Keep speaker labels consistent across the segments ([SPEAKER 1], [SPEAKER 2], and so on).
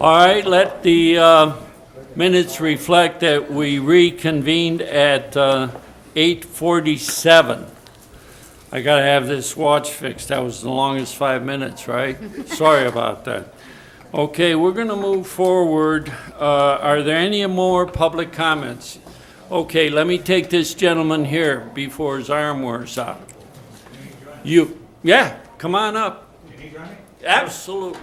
[SPEAKER 1] All right, let the minutes reflect that we reconvened at 8:47. I gotta have this watch fixed. That was the longest 5 minutes, right? Sorry about that. Okay, we're gonna move forward. Are there any more public comments? Okay, let me take this gentleman here before his arm wears out. Yeah, come on up.
[SPEAKER 2] Can you join me?
[SPEAKER 1] Absolutely.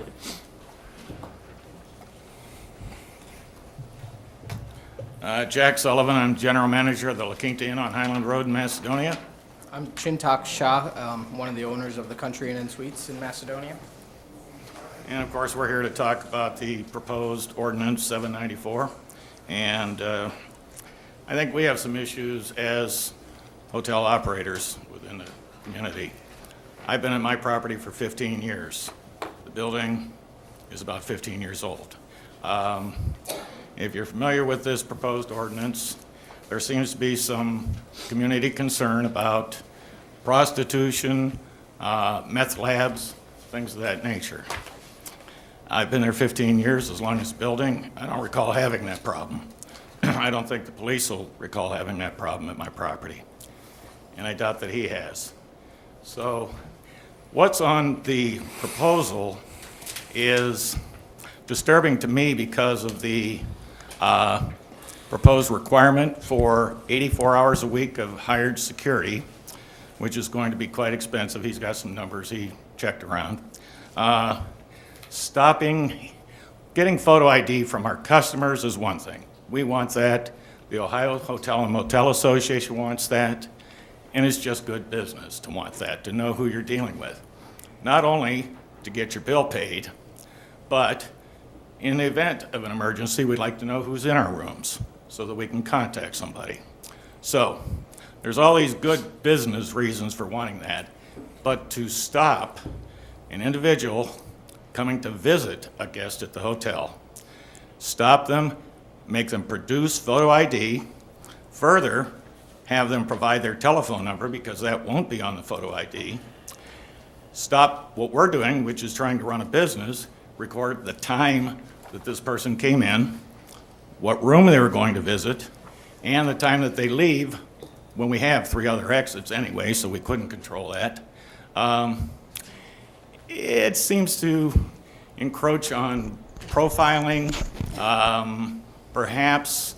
[SPEAKER 2] Jack Sullivan, I'm General Manager of the La Quinta Inn on Highland Road in Macedonia.
[SPEAKER 3] I'm Chintak Shah, one of the owners of the Country Inn and Suites in Macedonia.
[SPEAKER 2] And of course, we're here to talk about the proposed ordinance 794. And I think we have some issues as hotel operators within the community. I've been at my property for 15 years. The building is about 15 years old. If you're familiar with this proposed ordinance, there seems to be some community concern about prostitution, meth labs, things of that nature. I've been there 15 years, as long as the building. I don't recall having that problem. I don't think the police will recall having that problem at my property. And I doubt that he has. So what's on the proposal is disturbing to me because of the proposed requirement for 84 hours a week of hired security, which is going to be quite expensive. He's got some numbers he checked around. Getting photo ID from our customers is one thing. We want that. The Ohio Hotel and Motel Association wants that. And it's just good business to want that, to know who you're dealing with. Not only to get your bill paid, but in the event of an emergency, we'd like to know who's in our rooms so that we can contact somebody. So there's all these good business reasons for wanting that, but to stop an individual coming to visit a guest at the hotel, stop them, make them produce photo ID, further, have them provide their telephone number because that won't be on the photo ID, stop what we're doing, which is trying to run a business, record the time that this person came in, what room they were going to visit, and the time that they leave when we have 3 other exits anyway, so we couldn't control that. It seems to encroach on profiling, perhaps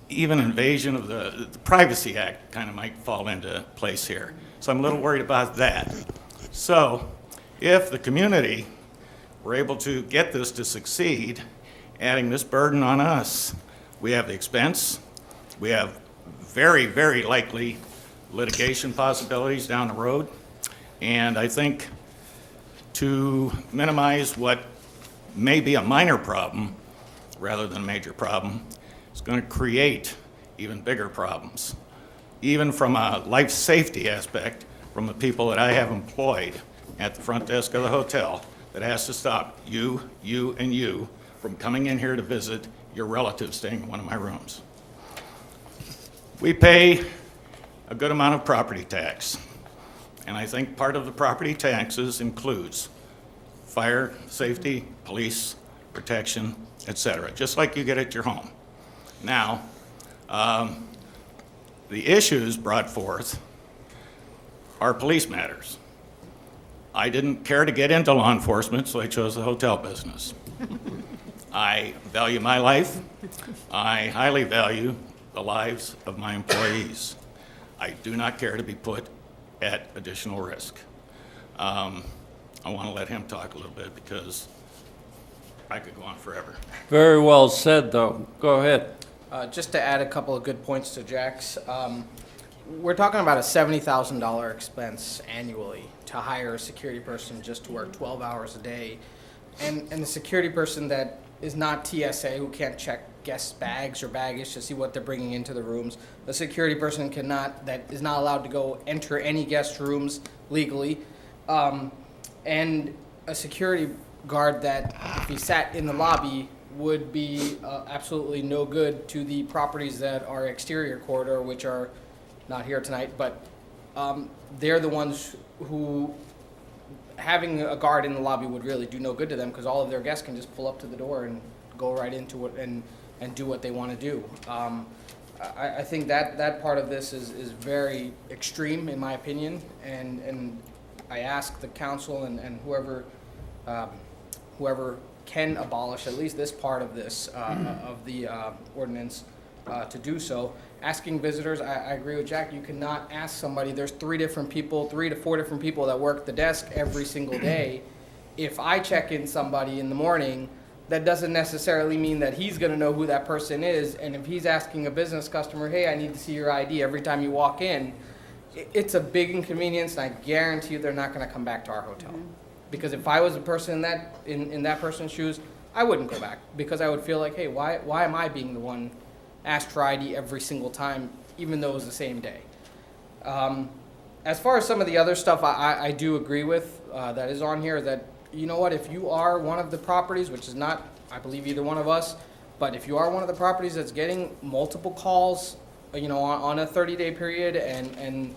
[SPEAKER 2] even invasion of the Privacy Act kind of might fall into place here. So I'm a little worried about that. So if the community were able to get this to succeed, adding this burden on us, we have the expense, we have very, very likely litigation possibilities down the road, and I think to minimize what may be a minor problem rather than a major problem is going to create even bigger problems, even from a life safety aspect from the people that I have employed at the front desk of the hotel that has to stop you, and you from coming in here to visit your relative staying in one of my rooms. We pay a good amount of property tax, and I think part of the property taxes includes fire, safety, police, protection, etc., just like you get at your home. Now, the issues brought forth are police matters. I didn't care to get into law enforcement, so I chose the hotel business. I value my life. I highly value the lives of my employees. I do not care to be put at additional risk. I want to let him talk a little bit because I could go on forever.
[SPEAKER 1] Very well said, though. Go ahead.
[SPEAKER 3] Just to add a couple of good points to Jack's, we're talking about a $70,000 expense annually to hire a security person just to work 12 hours a day. And the security person that is not TSA, who can't check guests' bags or baggage to see what they're bringing into the rooms. The security person that is not allowed to go enter any guest rooms legally. And a security guard that, if he sat in the lobby, would be absolutely no good to the properties that are exterior corridor, which are not here tonight, but they're the ones who having a guard in the lobby would really do no good to them because all of their guests can just pull up to the door and go right into it and do what they want to do. I think that part of this is very extreme in my opinion, and I ask the council and whoever can abolish at least this part of this of the ordinance to do so. Asking visitors, I agree with Jack. You cannot ask somebody. There's 3 to 4 different people that work the desk every single day. If I check in somebody in the morning, that doesn't necessarily mean that he's going to know who that person is. And if he's asking a business customer, hey, I need to see your ID every time you walk in, it's a big inconvenience, and I guarantee you they're not going to come back to our hotel. Because if I was a person in that person's shoes, I wouldn't go back because I would feel like, hey, why am I being the one asked for ID every single time, even though it was the same day? As far as some of the other stuff, I do agree with that is on here, that, you know what, if you are one of the properties, which is not, I believe, either one of us, but if you are one of the properties that's getting multiple calls, on a 30-day period, and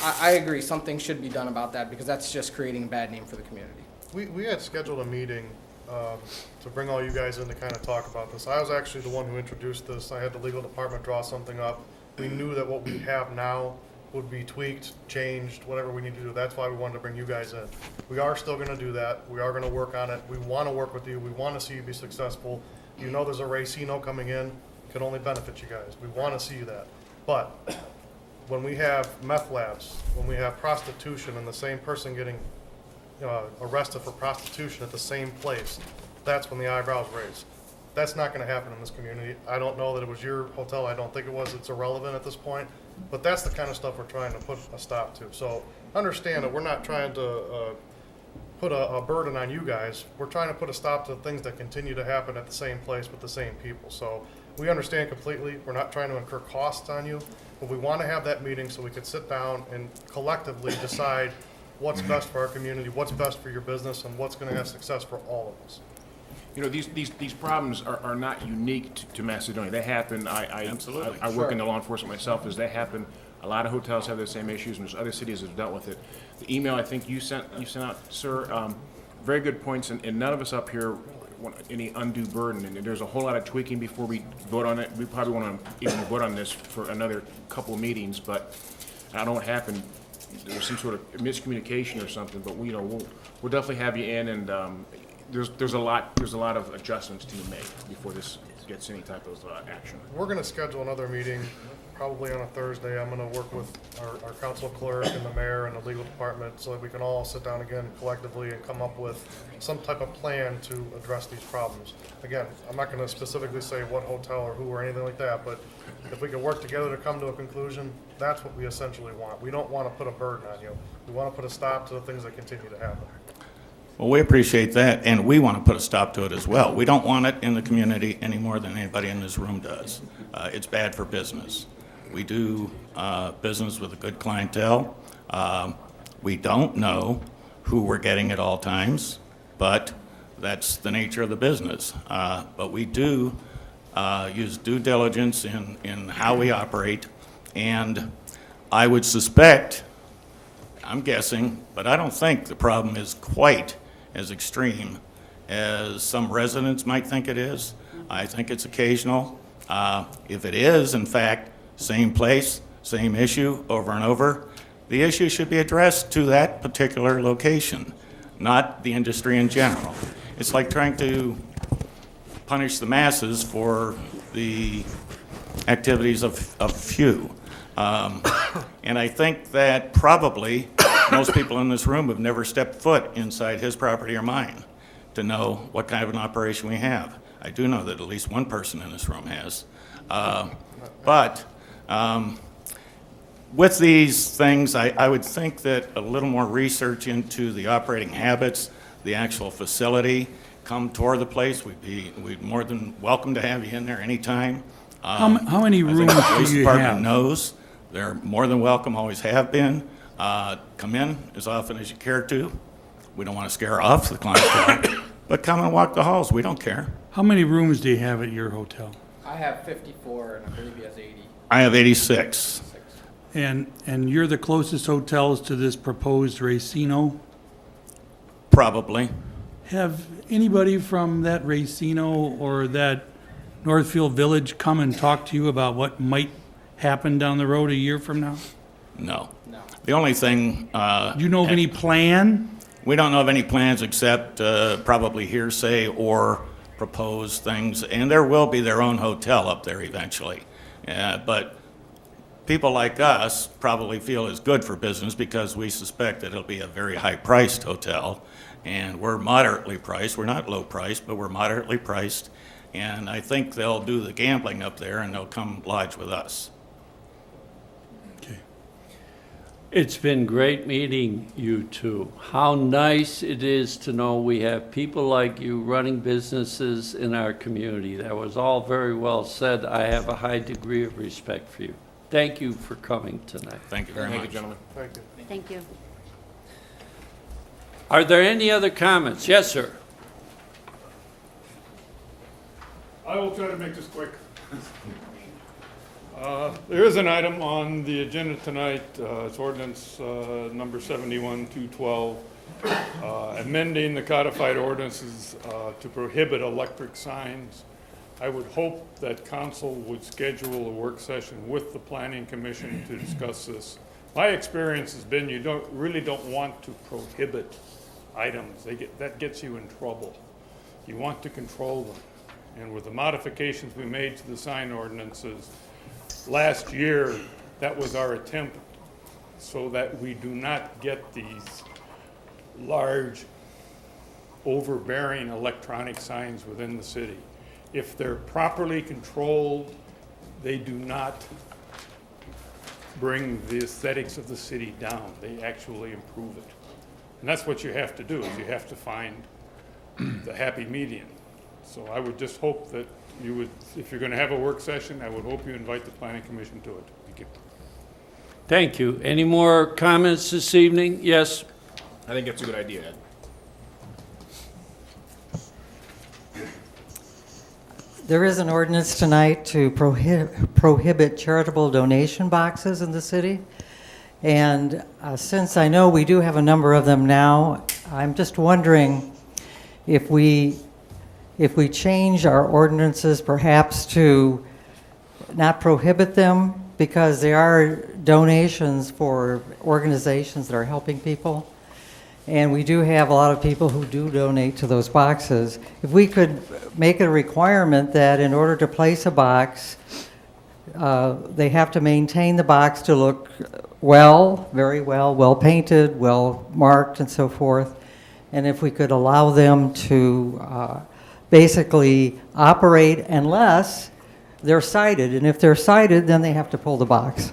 [SPEAKER 3] I agree, something should be done about that because that's just creating a bad name for the community.
[SPEAKER 4] We had scheduled a meeting to bring all you guys in to kind of talk about this. I was actually the one who introduced this. I had the legal department draw something up. We knew that what we have now would be tweaked, changed, whatever we need to do. That's why we wanted to bring you guys in. We are still going to do that. We are going to work on it. We want to work with you. We want to see you be successful. You know there's a Racino coming in. It can only benefit you guys. We want to see that. But when we have meth labs, when we have prostitution and the same person getting arrested for prostitution at the same place, that's when the eyebrows raise. That's not going to happen in this community. I don't know that it was your hotel. I don't think it was. It's irrelevant at this point. But that's the kind of stuff we're trying to put a stop to. So understand that we're not trying to put a burden on you guys. We're trying to put a stop to things that continue to happen at the same place with the same people. So we understand completely. We're not trying to incur costs on you, but we want to have that meeting so we could sit down and collectively decide what's best for our community, what's best for your business, and what's going to have success for all of us.
[SPEAKER 5] You know, these problems are not unique to Macedonia. They happen.
[SPEAKER 2] Absolutely.
[SPEAKER 5] I work in the law enforcement myself. They happen. A lot of hotels have the same issues, and there's other cities that have dealt with it. The email I think you sent out, sir, very good points, and none of us up here want any undue burden. And there's a whole lot of tweaking before we vote on it. We probably want to even vote on this for another couple of meetings, but I don't know what happened. There was some sort of miscommunication or something. But we'll definitely have you in, and there's a lot of adjustments to be made before this gets any type of action.
[SPEAKER 4] We're going to schedule another meeting probably on a Thursday. I'm going to work with our council clerk and the mayor and the legal department so that we can all sit down again collectively and come up with some type of plan to address these problems. Again, I'm not going to specifically say what hotel or who or anything like that, but if we can work together to come to a conclusion, that's what we essentially want. We don't want to put a burden on you. We want to put a stop to the things that continue to happen.
[SPEAKER 2] Well, we appreciate that, and we want to put a stop to it as well. We don't want it in the community any more than anybody in this room does. It's bad for business. We do business with a good clientele. We don't know who we're getting at all times, but that's the nature of the business. But we do use due diligence in how we operate, and I would suspect, I'm guessing, but I don't think the problem is quite as extreme as some residents might think it is. I think it's occasional. If it is, in fact, same place, same issue over and over, the issue should be addressed to that particular location, not the industry in general. It's like trying to punish the masses for the activities of few. And I think that probably most people in this room have never stepped foot inside his property or mine to know what kind of an operation we have. I do know that at least one person in this room has. But with these things, I would think that a little more research into the operating habits, the actual facility, come tour the place. We'd more than welcome to have you in there anytime.
[SPEAKER 6] How many
[SPEAKER 2] I think
[SPEAKER 6] rooms
[SPEAKER 2] the police
[SPEAKER 6] do you
[SPEAKER 2] department
[SPEAKER 6] have?
[SPEAKER 2] knows. They're more than welcome, always have been. Come in as often as you care to. We don't want to scare off the clientele, but come and walk the halls. We don't care.
[SPEAKER 6] How many rooms do you have at your hotel?
[SPEAKER 3] I have 54, and I believe he has 80.
[SPEAKER 2] I have 86.
[SPEAKER 6] And you're the closest hotels to this proposed Racino?
[SPEAKER 2] Probably.
[SPEAKER 6] Have anybody from that Racino or that Northfield Village come and talk to you about what might happen down the road a year from now?
[SPEAKER 2] No. The only thing,
[SPEAKER 6] Do you know of any plan?
[SPEAKER 2] we don't know of any plans except probably hearsay or proposed things, and there will be their own hotel up there eventually. But people like us probably feel it's good for business because we suspect that it'll be a very high-priced hotel, and we're moderately priced. We're not low-priced, but we're moderately priced, and I think they'll do the gambling up there, and they'll come lodge with us.
[SPEAKER 6] Okay.
[SPEAKER 1] It's been great meeting you two. How nice it is to know we have people like you running businesses in our community. That was all very well said. I have a high degree of respect for you. Thank you for coming tonight.
[SPEAKER 2] Thank you very
[SPEAKER 5] Thank
[SPEAKER 2] much.
[SPEAKER 5] you, gentlemen.
[SPEAKER 4] Thank you.
[SPEAKER 7] Thank you.
[SPEAKER 1] Are there any other comments? Yes, sir.
[SPEAKER 8] I will try to make this quick. There is an item on the agenda tonight, it's ordinance number 71-212, amending the codified ordinances to prohibit electric signs. I would hope that council would schedule a work session with the planning commission to discuss this. My experience has been you really don't want to prohibit items. That gets you in trouble. You want to control them. And with the modifications we made to the sign ordinances last year, that was our attempt so that we do not get these large, overbearing electronic signs within the city. If they're properly controlled, they do not bring the aesthetics of the city down. They actually improve it. And that's what you have to do, is you have to find the happy median. So I would just hope that you would, if you're going to have a work session, I would hope you invite the planning commission to it. Thank you.
[SPEAKER 1] Thank you. Any more comments this evening? Yes?
[SPEAKER 5] I think that's a good idea, Ed.
[SPEAKER 9] There is an ordinance tonight to prohibit charitable donation boxes in the city. And since I know we do have a number of them now, I'm just wondering if we change our ordinances perhaps to not prohibit them, because they are donations for organizations that are helping people. And we do have a lot of people who do donate to those boxes. If we could make it a requirement that in order to place a box, they have to maintain the box to look well, very well, well painted, well marked, and so forth. And if we could allow them to basically operate unless they're cited. And if they're cited, then they have to pull the box.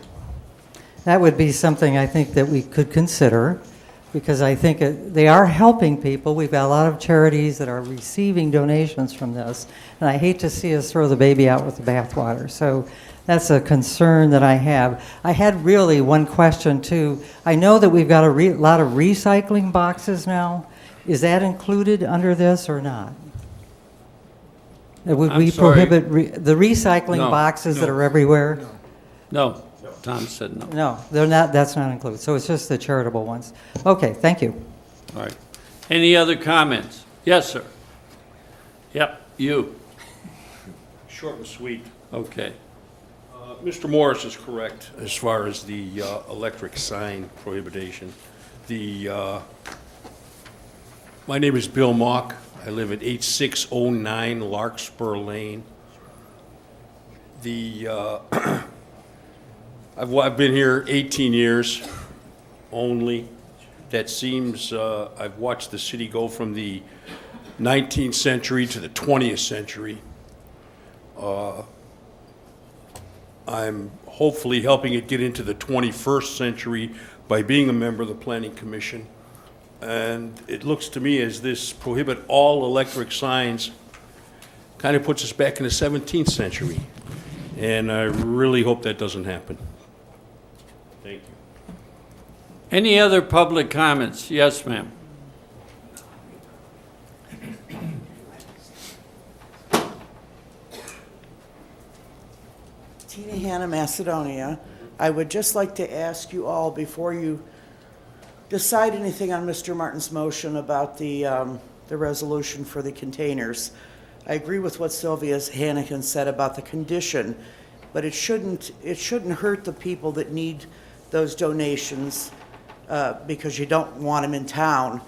[SPEAKER 9] That would be something I think that we could consider, because I think they are helping people. We've got a lot of charities that are receiving donations from this, and I hate to see us throw the baby out with the bathwater. So that's a concern that I have. I had really one question too. I know that we've got a lot of recycling boxes now. Is that included under this or not? Would
[SPEAKER 1] I'm
[SPEAKER 9] we
[SPEAKER 1] sorry.
[SPEAKER 9] prohibit the recycling
[SPEAKER 1] No.
[SPEAKER 9] boxes that are everywhere?
[SPEAKER 1] No. Tom said no.
[SPEAKER 9] No, they're not. That's not included. So it's just the charitable ones. Okay, thank you.
[SPEAKER 1] All right. Any other comments? Yes, sir. Yep, you.
[SPEAKER 10] Short and sweet.
[SPEAKER 1] Okay.
[SPEAKER 10] Mr. Morris is correct as far as the electric sign prohibition. My name is Bill Mock. I live at 8609 Larkspur Lane. I've been here 18 years only. That seems, I've watched the city go from the 19th century to the 20th century. I'm hopefully helping it get into the 21st century by being a member of the Planning Commission. And it looks to me as this prohibit all electric signs kind of puts us back in the 17th century. And I really hope that doesn't happen. Thank you.
[SPEAKER 1] Any other public comments? Yes, ma'am.
[SPEAKER 11] Tina Hanna, Macedonia. I would just like to ask you all, before you
[SPEAKER 7] decide anything on Mr. Martin's motion about the resolution for the containers. I agree with what Sylvia Hannigan said about the condition, but it shouldn't hurt the people that need those donations because you don't want them in town.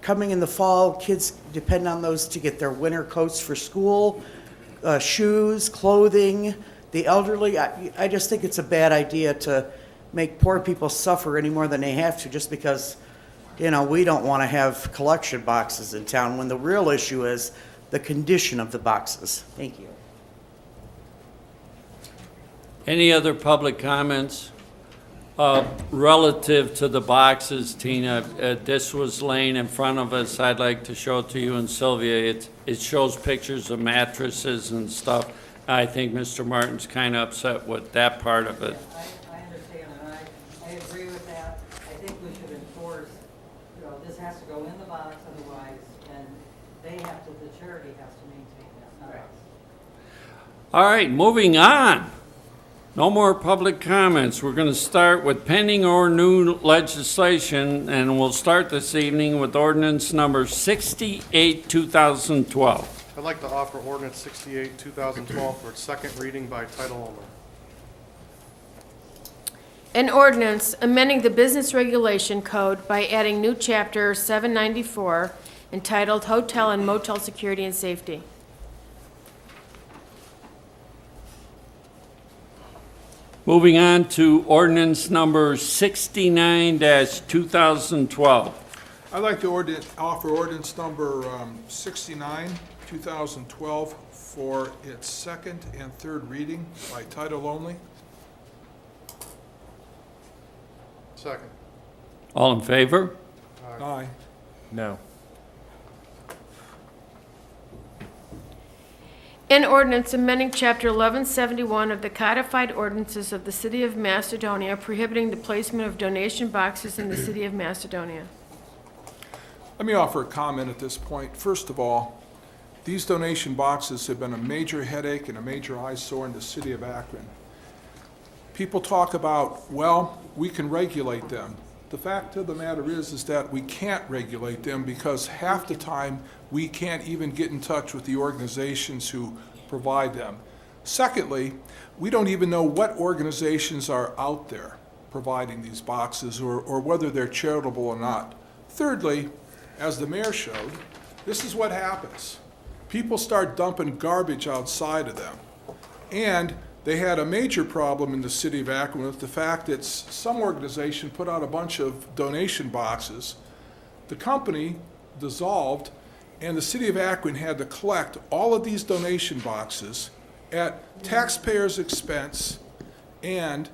[SPEAKER 7] Coming in the fall, kids depend on those to get their winter coats for school, shoes, clothing, the elderly. I just think it's a bad idea to make poor people suffer any more than they have to just because, you know, we don't want to have collection boxes in town when the real issue is the condition of the boxes. Thank you.
[SPEAKER 1] Any other public comments? Relative to the boxes, Tina, this was laying in front of us. I'd like to show it to you and Sylvia. It shows pictures of mattresses and stuff. I think Mr. Martin's kind of upset with that part of it.
[SPEAKER 9] I understand, and I agree with that. I think we should enforce, you know, this has to go in the box otherwise, and the charity has to maintain that, not us.
[SPEAKER 1] All right, moving on. No more public comments. We're going to start with pending or new legislation, and we'll start this evening with ordinance number 68, 2012.
[SPEAKER 4] I'd like to offer ordinance 68, 2012 for its second reading by title only.
[SPEAKER 11] An ordinance amending the Business Regulation Code by adding new chapter 794 entitled Hotel and Motel Security and Safety.
[SPEAKER 1] Moving on to ordinance number 69-2012.
[SPEAKER 12] I'd like to offer ordinance number 69, 2012 for its second and third reading by title only.
[SPEAKER 4] Second.
[SPEAKER 1] All in favor?
[SPEAKER 12] Aye.
[SPEAKER 5] No.
[SPEAKER 11] An ordinance amending Chapter 1171 of the Codified Ordinances of the City of Macedonia prohibiting the placement of donation boxes in the City of Macedonia.
[SPEAKER 12] Let me offer a comment at this point. First of all, these donation boxes have been a major headache and a major eyesore in the city of Akron. People talk about, well, we can regulate them. The fact of the matter is that we can't regulate them because half the time we can't even get in touch with the organizations who provide them. Secondly, we don't even know what organizations are out there providing these boxes or whether they're charitable or not. Thirdly, as the mayor showed, this is what happens. People start dumping garbage outside of them. And they had a major problem in the city of Akron with the fact that some organization put out a bunch of donation boxes. The company dissolved, and the city of Akron had to collect all of these donation boxes at taxpayers' expense and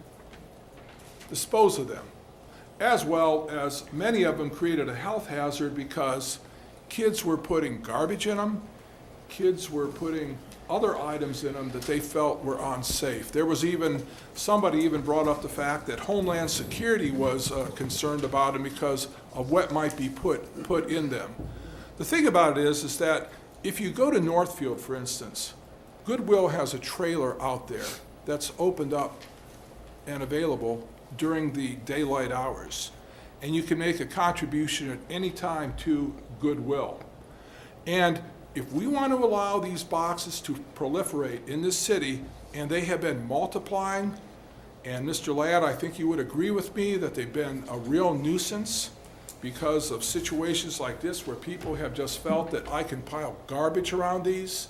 [SPEAKER 12] dispose of them. As well as many of them created a health hazard because kids were putting garbage in them, kids were putting other items in them that they felt were unsafe. There was somebody even brought up the fact that Homeland Security was concerned about them because of what might be put in them. The thing about it is that if you go to Northfield, for instance, Goodwill has a trailer out there that's opened up and available during the daylight hours. And you can make a contribution at any time to Goodwill. And if we want to allow these boxes to proliferate in this city, and they have been multiplying, and Mr. Ladd, I think you would agree with me that they've been a real nuisance because of situations like this where people have just felt that I can pile garbage around these,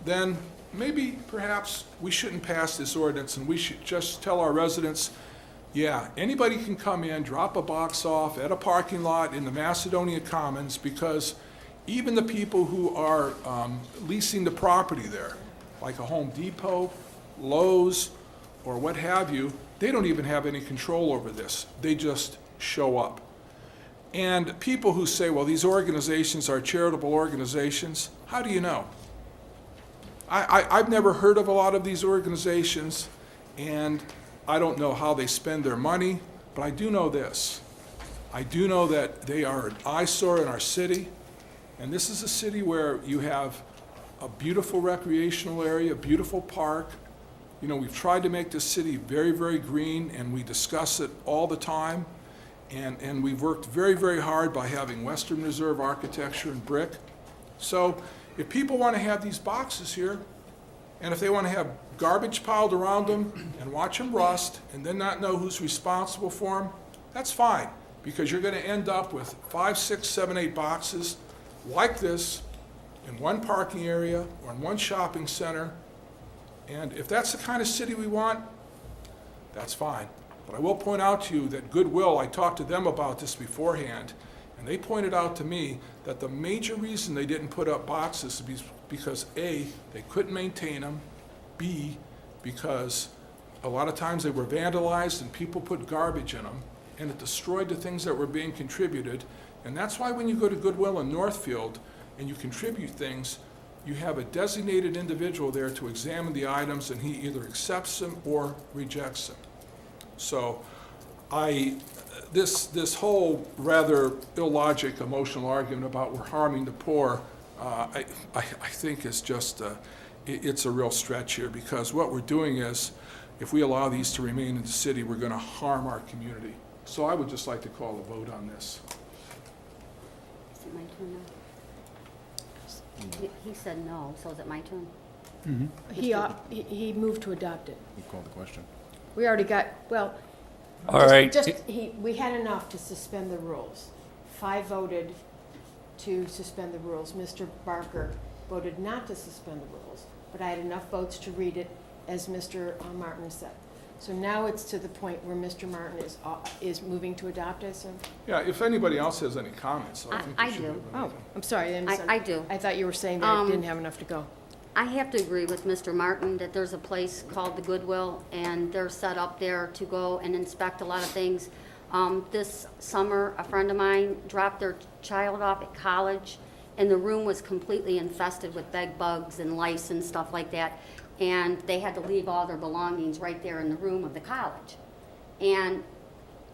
[SPEAKER 12] then maybe perhaps we shouldn't pass this ordinance and we should just tell our residents, yeah, anybody can come in, drop a box off at a parking lot in the Macedonia Commons because even the people who are leasing the property there, like a Home Depot, Lowe's, or what have you, they don't even have any control over this. They just show up. And people who say, well, these organizations are charitable organizations, how do you know? I've never heard of a lot of these organizations, and I don't know how they spend their money, but I do know this. I do know that they are an eyesore in our city. And this is a city where you have a beautiful recreational area, a beautiful park. You know, we've tried to make this city very, very green, and we discuss it all the time. And we've worked very, very hard by having Western Reserve architecture and brick. So if people want to have these boxes here, and if they want to have garbage piled around them and watch them rust and then not know who's responsible for them, that's fine, because you're going to end up with 5, 6, 7, 8 boxes like this in one parking area or in one shopping center. And if that's the kind of city we want, that's fine. But I will point out to you that Goodwill, I talked to them about this beforehand, and they pointed out to me that the major reason they didn't put up boxes is because A, they couldn't maintain them, B, because a lot of times they were vandalized and people put garbage in them, and it destroyed the things that were being contributed. And that's why when you go to Goodwill in Northfield and you contribute things, you have a designated individual there to examine the items, and he either accepts them or rejects them. So this whole rather illogic emotional argument about we're harming the poor, I think is just, it's a real stretch here, because what we're doing is, if we allow these to remain in the city, we're gonna harm our community. So I would just like to call a vote on this.
[SPEAKER 13] Is it my turn now? He said no, so is it my turn?
[SPEAKER 11] He moved to adopt it.
[SPEAKER 5] You called the question.
[SPEAKER 11] We already got, well,
[SPEAKER 1] All right.
[SPEAKER 11] we had enough to suspend the rules. 5 voted to suspend the rules. Mr. Barker voted not to suspend the rules, but I had enough votes to read it as Mr. Martin said. So now it's to the point where Mr. Martin is moving to adopt it, so?
[SPEAKER 12] Yeah, if anybody else has any comments, I think we
[SPEAKER 13] I
[SPEAKER 12] should
[SPEAKER 13] do.
[SPEAKER 12] have a
[SPEAKER 11] Oh,
[SPEAKER 12] meeting.
[SPEAKER 11] I'm sorry.
[SPEAKER 13] I do.
[SPEAKER 11] I thought you were saying that it didn't have enough to go.
[SPEAKER 13] I have to agree with Mr. Martin that there's a place called the Goodwill, and they're set up there to go and inspect a lot of things. This summer, a friend of mine dropped their child off at college, and the room was completely infested with bed bugs and lice and stuff like that. And they had to leave all their belongings right there in the room of the college. And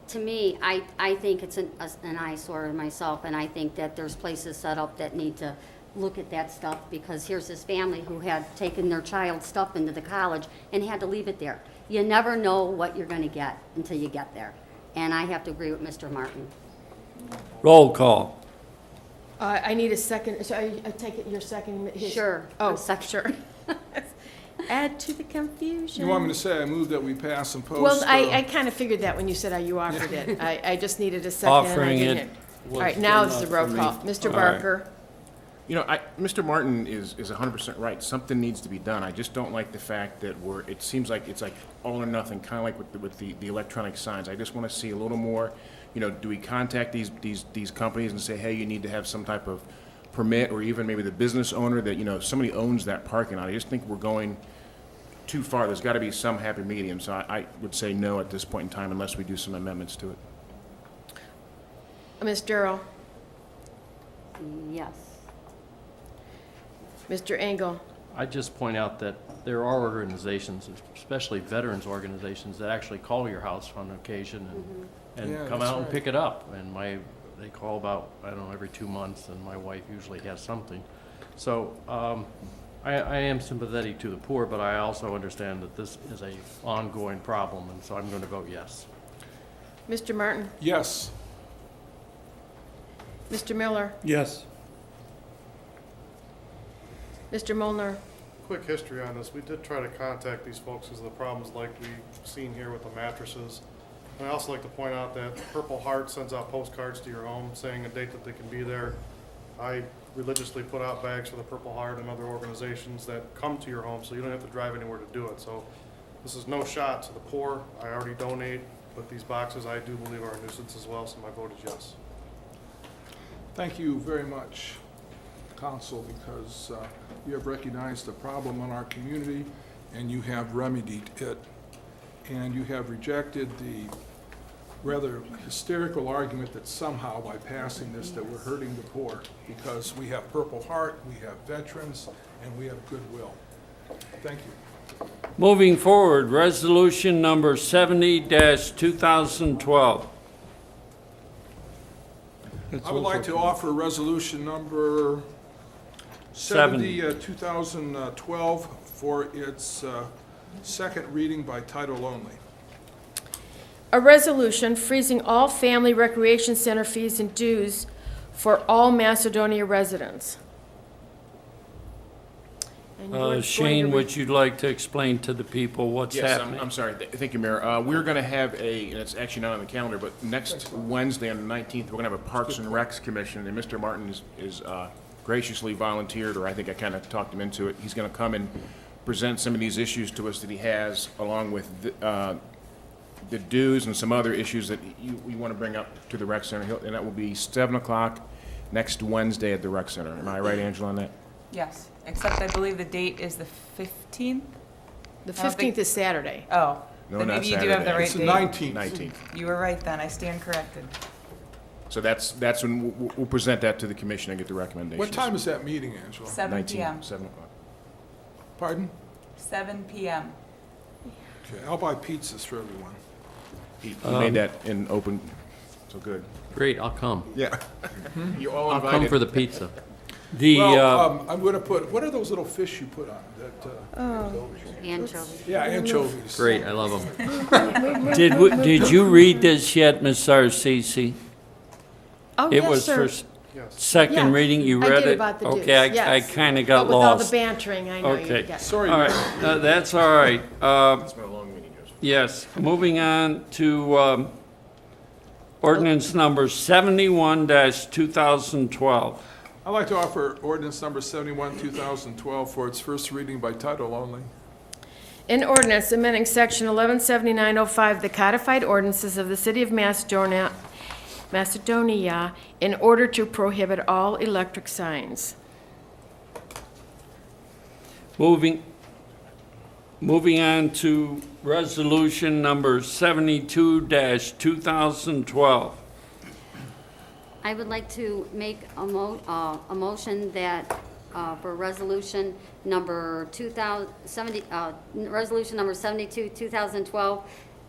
[SPEAKER 13] to me, I think it's an eyesore myself, and I think that there's places set up that need to look at that stuff, because here's this family who had taken their child's stuff into the college and had to leave it there. You never know what you're going to get until you get there. And I have to agree with Mr. Martin.
[SPEAKER 1] Roll call.
[SPEAKER 11] I need a second, so I take it your second?
[SPEAKER 13] Sure.
[SPEAKER 11] Oh,
[SPEAKER 13] I'm second.
[SPEAKER 11] sure. Add to the confusion.
[SPEAKER 12] You want me to say I move that we pass and post?
[SPEAKER 11] Well, I kind of figured that when you said you offered it. I just needed a second. and I
[SPEAKER 1] Offering
[SPEAKER 11] didn't.
[SPEAKER 1] it
[SPEAKER 11] All right,
[SPEAKER 1] was
[SPEAKER 11] now
[SPEAKER 1] good
[SPEAKER 11] it's the
[SPEAKER 1] enough
[SPEAKER 11] roll
[SPEAKER 1] for me.
[SPEAKER 11] call. Mr.
[SPEAKER 1] All right.
[SPEAKER 11] Barker?
[SPEAKER 5] You know, Mr. Martin is 100% right. Something needs to be done. I just don't like the fact that it seems like it's like all or nothing, kind of like with the electronic signs. I just want to see a little more, you know, do we contact these companies and say, hey, you need to have some type of permit, or even maybe the business owner that, you know, somebody owns that parking lot. I just think we're going too far. There's got to be some happy medium. So I would say no at this point in time unless we do some amendments to it.
[SPEAKER 11] Ms. Durrell?
[SPEAKER 13] Yes.
[SPEAKER 11] Mr. Engel?
[SPEAKER 14] I just point out that there are organizations, especially veterans organizations, that actually call your house on occasion and
[SPEAKER 12] Yeah,
[SPEAKER 14] come
[SPEAKER 12] that's
[SPEAKER 14] out and
[SPEAKER 12] right.
[SPEAKER 14] pick it up. And they call about, I don't know, every 2 months, and my wife usually has something. So I am sympathetic to the poor, but I also understand that this is a ongoing problem, and so I'm going to vote yes.
[SPEAKER 11] Mr. Martin?
[SPEAKER 12] Yes.
[SPEAKER 11] Mr. Miller?
[SPEAKER 6] Yes.
[SPEAKER 11] Mr. Molnar?
[SPEAKER 4] Quick history on this. We did try to contact these folks because of the problems like we've seen here with the mattresses. And I also like to point out that Purple Heart sends out postcards to your home saying a date that they can be there. I religiously put out bags for the Purple Heart and other organizations that come to your home, so you don't have to drive anywhere to do it. So this is no shot to the poor. I already donate, but these boxes I do believe are a nuisance as well, so my vote is yes.
[SPEAKER 12] Thank you very much, Council, because you have recognized the problem in our community and you have remedied it. And you have rejected the rather hysterical argument that somehow by passing this that we're hurting the poor, because we have Purple Heart, we have veterans, and we have Goodwill. Thank you.
[SPEAKER 1] Moving forward, resolution number 70-2012.
[SPEAKER 12] I would like to offer resolution number 70, 2012 for its Second reading by title only.
[SPEAKER 11] A resolution freezing all family recreation center fees and dues for all Macedonia residents. And you're going to
[SPEAKER 1] Shane,
[SPEAKER 11] read-
[SPEAKER 1] would you like to explain to the people what's
[SPEAKER 5] Yes,
[SPEAKER 1] happening?
[SPEAKER 5] I'm sorry. Thank you, Mayor. We're going to have and it's actually not on the calendar, but next Wednesday on the 19th, we're going to have a Parks and Recs Commission, and Mr. Martin is graciously volunteered, or I think I kind of talked him into it. He's going to come and present some of these issues to us that he has, along with the dues and some other issues that we want to bring up to the Rec Center, and that will be 7 o'clock next Wednesday at the Rec Center. Am I right, Angela, on that?
[SPEAKER 15] Yes, except I believe the date is the 15th?
[SPEAKER 11] The
[SPEAKER 15] I don't think-
[SPEAKER 11] 15th is Saturday.
[SPEAKER 15] Oh,
[SPEAKER 5] No,
[SPEAKER 15] then
[SPEAKER 5] not
[SPEAKER 15] maybe you do have the
[SPEAKER 5] Saturday.
[SPEAKER 15] right
[SPEAKER 12] It's the
[SPEAKER 15] date.
[SPEAKER 12] 19th.
[SPEAKER 5] 19th.
[SPEAKER 15] You were right then, I stand corrected.
[SPEAKER 5] So that's when we'll present that to the commission and get the recommendations.
[SPEAKER 12] What time is that meeting, Angela?
[SPEAKER 15] 7
[SPEAKER 5] 19,
[SPEAKER 15] PM.
[SPEAKER 5] 7 o'clock.
[SPEAKER 12] Pardon?
[SPEAKER 15] 7 PM.
[SPEAKER 12] Okay, I'll buy pizzas for everyone.
[SPEAKER 5] He made that in open, so good.
[SPEAKER 14] Great, I'll come.
[SPEAKER 5] Yeah. You're all
[SPEAKER 14] I'll come
[SPEAKER 5] invited.
[SPEAKER 14] for the pizza.
[SPEAKER 1] The,
[SPEAKER 12] Well, I'm going to put, what are those little fish you put on? That,
[SPEAKER 13] Anchovies.
[SPEAKER 12] yeah, anchovies.
[SPEAKER 14] Great, I love them.
[SPEAKER 1] did you read this yet, Ms. Sarcisi?
[SPEAKER 11] Oh,
[SPEAKER 1] It
[SPEAKER 11] yes,
[SPEAKER 1] was
[SPEAKER 11] sir.
[SPEAKER 1] for second
[SPEAKER 11] Yeah,
[SPEAKER 1] reading, you
[SPEAKER 11] I
[SPEAKER 1] read
[SPEAKER 11] did
[SPEAKER 1] it?
[SPEAKER 11] about the dues,
[SPEAKER 1] Okay, I
[SPEAKER 11] yes.
[SPEAKER 1] kind of got
[SPEAKER 11] But with all the
[SPEAKER 1] lost.
[SPEAKER 11] bantering, I know you
[SPEAKER 1] Okay.
[SPEAKER 11] got.
[SPEAKER 12] Sorry,
[SPEAKER 1] All right, that's all right.
[SPEAKER 5] It's been a long meeting, Joseph.
[SPEAKER 1] Yes, moving on to ordinance number 71-2012.
[SPEAKER 12] I'd like to offer ordinance number 71, 2012 for its first reading by title only.
[SPEAKER 11] An ordinance amending section 117905, the codified ordinances of the city of Macedonia, in order to prohibit all electric signs.
[SPEAKER 1] Moving on to resolution number 72-2012.
[SPEAKER 13] I would like to make a motion that, for resolution number 72, 2012,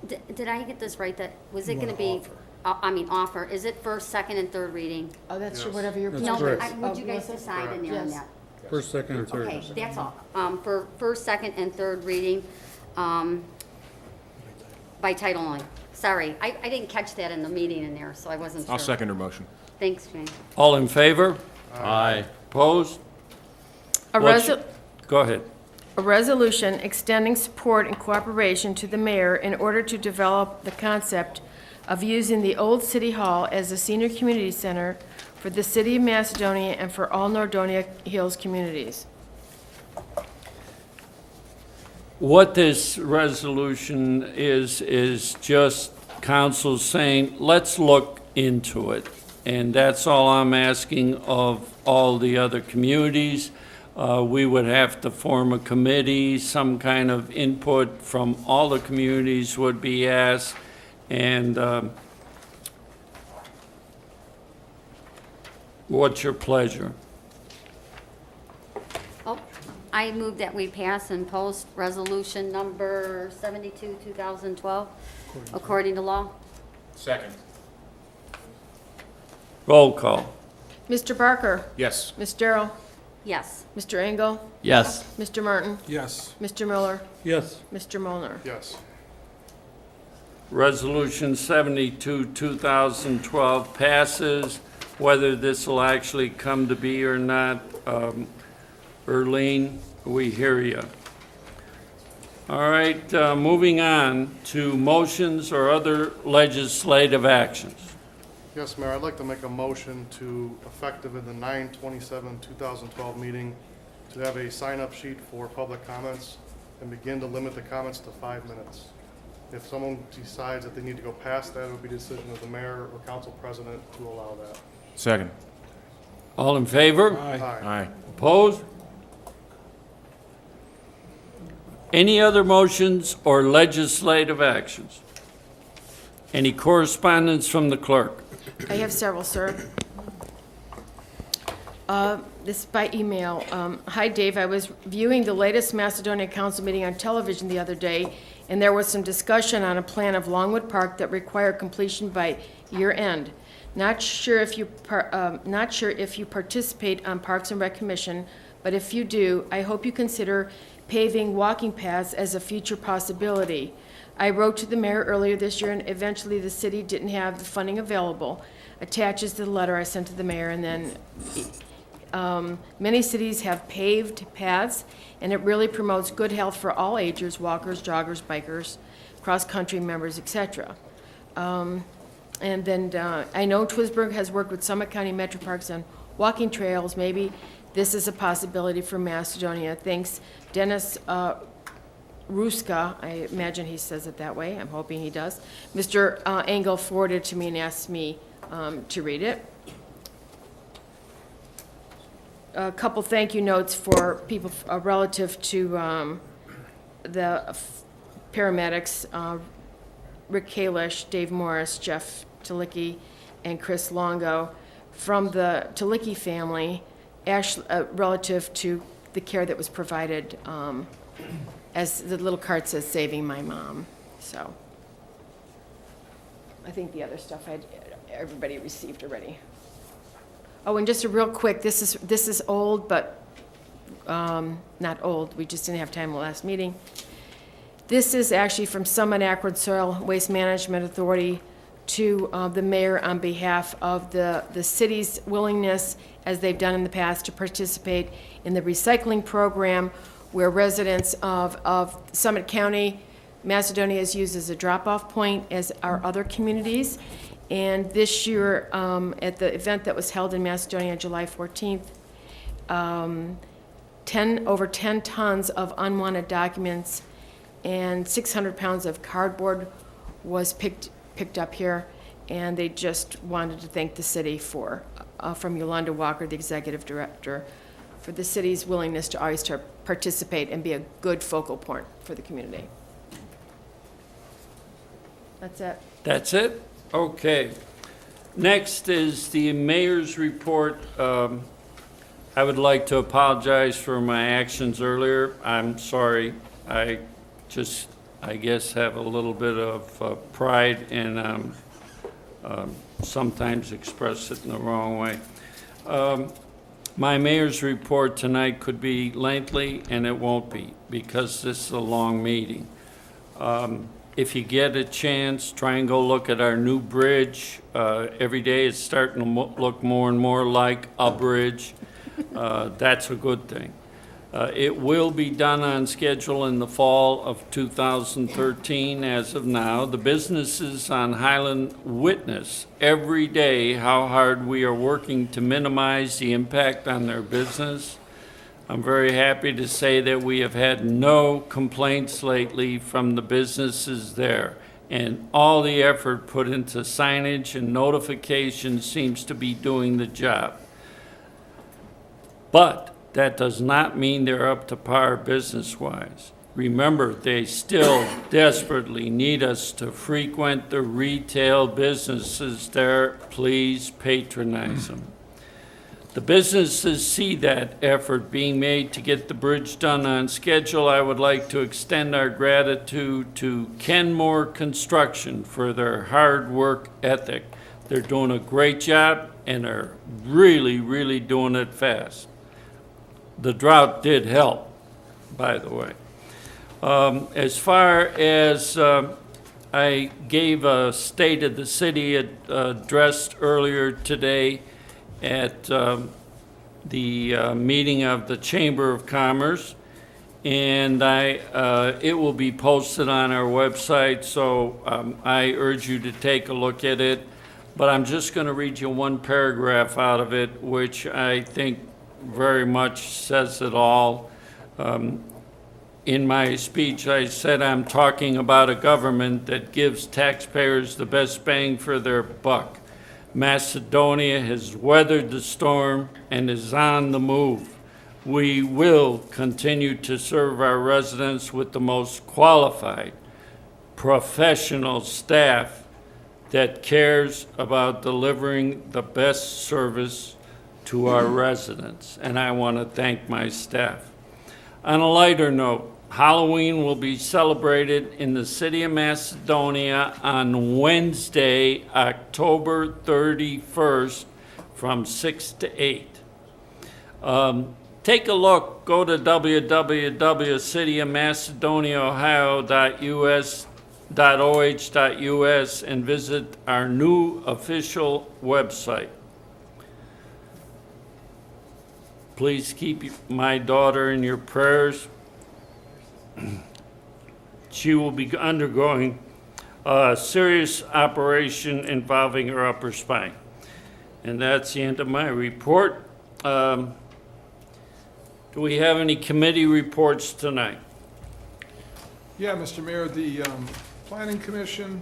[SPEAKER 13] did I get this right? That, was it gonna be, offer, is it first, second, and third reading?
[SPEAKER 11] Oh, that's whatever your
[SPEAKER 13] No,
[SPEAKER 11] pleasure
[SPEAKER 13] but
[SPEAKER 11] is.
[SPEAKER 13] would you guys decide in there on
[SPEAKER 11] Yes.
[SPEAKER 13] that?
[SPEAKER 6] First, second, and third.
[SPEAKER 13] Okay, that's all. For first, second, and third reading, by title only. Sorry, I didn't catch that in the meeting in there, so I wasn't sure.
[SPEAKER 5] I'll second her motion.
[SPEAKER 13] Thanks, Jane.
[SPEAKER 1] All in favor?
[SPEAKER 14] Aye.
[SPEAKER 1] Opposed?
[SPEAKER 11] A
[SPEAKER 1] What's-
[SPEAKER 11] resol-
[SPEAKER 1] Go ahead.
[SPEAKER 11] A resolution extending support and cooperation to the mayor in order to develop the concept of using the old city hall as a senior community center for the city of Macedonia and for all Nordonia Hills communities.
[SPEAKER 1] What this resolution is just council saying, let's look into it. And that's all I'm asking of all the other communities. We would have to form a committee, some kind of input from all the communities would be asked. And what's your pleasure?
[SPEAKER 13] Oh, I move that we pass and post resolution number 72, 2012, according to law.
[SPEAKER 5] Second.
[SPEAKER 1] Roll call.
[SPEAKER 11] Mr. Barker?
[SPEAKER 5] Yes.
[SPEAKER 11] Ms. Darrow?
[SPEAKER 13] Yes.
[SPEAKER 11] Mr. Engel?
[SPEAKER 14] Yes.
[SPEAKER 11] Mr. Martin?
[SPEAKER 12] Yes.
[SPEAKER 11] Mr. Miller?
[SPEAKER 6] Yes.
[SPEAKER 11] Mr. Molnar?
[SPEAKER 4] Yes.
[SPEAKER 1] Resolution 72, 2012 passes. Whether this will actually come to be or not, Erlene, we hear you. All right, moving on to motions or other legislative actions.
[SPEAKER 4] Yes, Mayor, I'd like to make a motion to, effective in the 9/27/2012 meeting, to have a sign-up sheet for public comments and begin to limit the comments to 5 minutes. If someone decides that they need to go past that, it would be a decision of the mayor or council president to allow that.
[SPEAKER 5] Second.
[SPEAKER 1] All in favor?
[SPEAKER 4] Aye.
[SPEAKER 5] Aye.
[SPEAKER 1] Opposed? Any other motions or legislative actions? Any correspondence from the clerk?
[SPEAKER 11] I have several, sir. This is by email. Hi, Dave. I was viewing the latest Macedonia Council meeting on television the other day, and there was some discussion on a plan of Longwood Park that required completion by year end. Not sure if you participate on Parks and Rec Commission, but if you do, I hope you consider paving walking paths as a future possibility. I wrote to the mayor earlier this year, and eventually the city didn't have the funding available. Attaches to the letter I sent to the mayor, and then many cities have paved paths, and it really promotes good health for all ages, walkers, joggers, bikers, cross-country members, etc. And then I know Twisburg has worked with Summit County Metro Parks on walking trails. Maybe this is a possibility for Macedonia. Thanks, Dennis Ruska. I imagine he says it that way. I'm hoping he does. Mr. Engel forwarded it to me and asked me to read it. A couple thank you notes for people relative to the paramedics, Rick Kalish, Dave Morris, Jeff Talicki, and Chris Longo from the Talicki family, relative to the care that was provided, as the little card says, saving my mom. So I think the other stuff everybody received already. Oh, and just a real quick, this is old, but not old. We just didn't have time in the last meeting. This is actually from Summit Akron Soil Waste Management Authority to the mayor on behalf of the city's willingness, as they've done in the past, to participate in the recycling program, where residents of Summit County, Macedonia is used as a drop-off point, as are other communities. And this year, at the event that was held in Macedonia on July 14th, over 10 tons of unwanted documents and 600 pounds of cardboard was picked up here. And they just wanted to thank the city for, from Yolanda Walker, the executive director, for the city's willingness to always participate and be a good focal point for the community. That's it.
[SPEAKER 1] That's it? Okay. Next is the mayor's report. I would like to apologize for my actions earlier. I'm sorry. I guess, have a little bit of pride and sometimes express it in the wrong way. My mayor's report tonight could be lengthy, and it won't be, because this is a long meeting. If you get a chance, try and go look at our new bridge. Every day it's starting to look more and more like a bridge. That's a good thing. It will be done on schedule in the fall of 2013 as of now. The businesses on Highland witness every day how hard we are working to minimize the impact on their business. I'm very happy to say that we have had no complaints lately from the businesses there, and all the effort put into signage and notification seems to be doing the job. But that does not mean they're up to par business-wise. Remember, they still desperately need us to frequent the retail businesses there. Please patronize them. The businesses see that effort being made to get the bridge done on schedule. I would like to extend our gratitude to Kenmore Construction for their hard work ethic. They're doing a great job, and are really, really doing it fast. The drought did help, by the way. As far as I gave a State of the City address earlier today at the meeting of the Chamber of Commerce, and it will be posted on our website, so I urge you to take a look at it. But I'm just going to read you one paragraph out of it, which I think very much says it all. In my speech, I said I'm talking about a government that gives taxpayers the best bang for their buck. Macedonia has weathered the storm and is on the move. We will continue to serve our residents with the most qualified, professional staff that cares about delivering the best service to our residents, and I want to thank my staff. On a lighter note, Halloween will be celebrated in the city of Macedonia on Wednesday, October 31st, from 6 to 8. take a look, go to www.cityofmacedoniaohio.us.oh.us and visit our new official website. Please keep my daughter in your prayers. She will be undergoing a serious operation involving her upper spine. And that's the end of my report. Do we have any committee reports tonight?
[SPEAKER 12] Yeah, Mr. Mayor, the Planning Commission,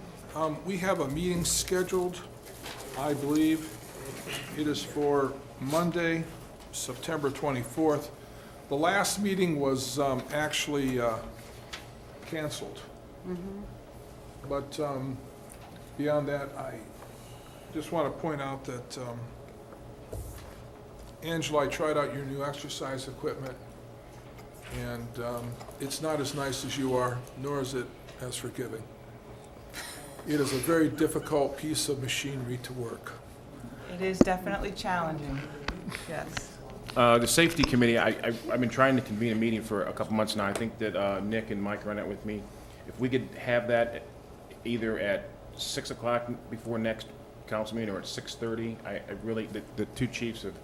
[SPEAKER 12] we have a meeting scheduled, I believe. It is for Monday, September 24th. The last meeting was actually canceled. But beyond that, I just want to point out that, Angela, I tried out your new exercise equipment, and it's not as nice as you are, nor is it as forgiving. It is a very difficult piece of machinery to work.
[SPEAKER 15] It is definitely challenging, yes.
[SPEAKER 5] The Safety Committee, I've been trying to convene a meeting for a couple months now. I think that Nick and Mike are on it with me. If we could have that either at 6 o'clock before next council meeting or at 6:30, I really, the two chiefs have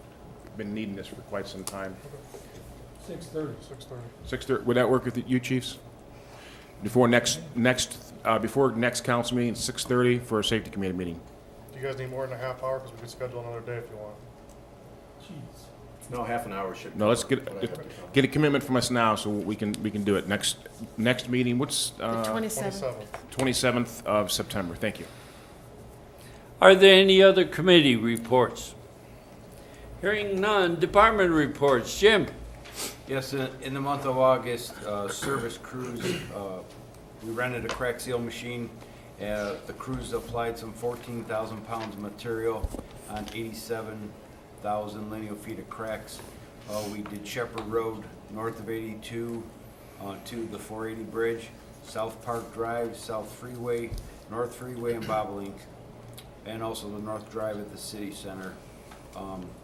[SPEAKER 5] been needing this for quite some time.
[SPEAKER 6] 6:30.
[SPEAKER 5] 6:30, would that work with you chiefs? Before next council meeting, 6:30 for a Safety Committee meeting.
[SPEAKER 4] Do you guys need more than a half hour? Because we could schedule another day if you want.
[SPEAKER 16] No, half an hour should.
[SPEAKER 5] No, let's get a commitment from us now so we can do it. Next meeting, what's?
[SPEAKER 11] The 27th.
[SPEAKER 5] 27th of September, thank you.
[SPEAKER 1] Are there any other committee reports? Hearing none, department reports. Jim?
[SPEAKER 17] Yes, in the month of August, service crews, we rented a crack seal machine. The crews applied some 14,000 pounds of material on 87,000 lineal feet of cracks. We did Shepherd Road, north of 82, to the 480 bridge, South Park Drive, South Freeway, North Freeway, and Bobolink, and also the North Drive at the city center.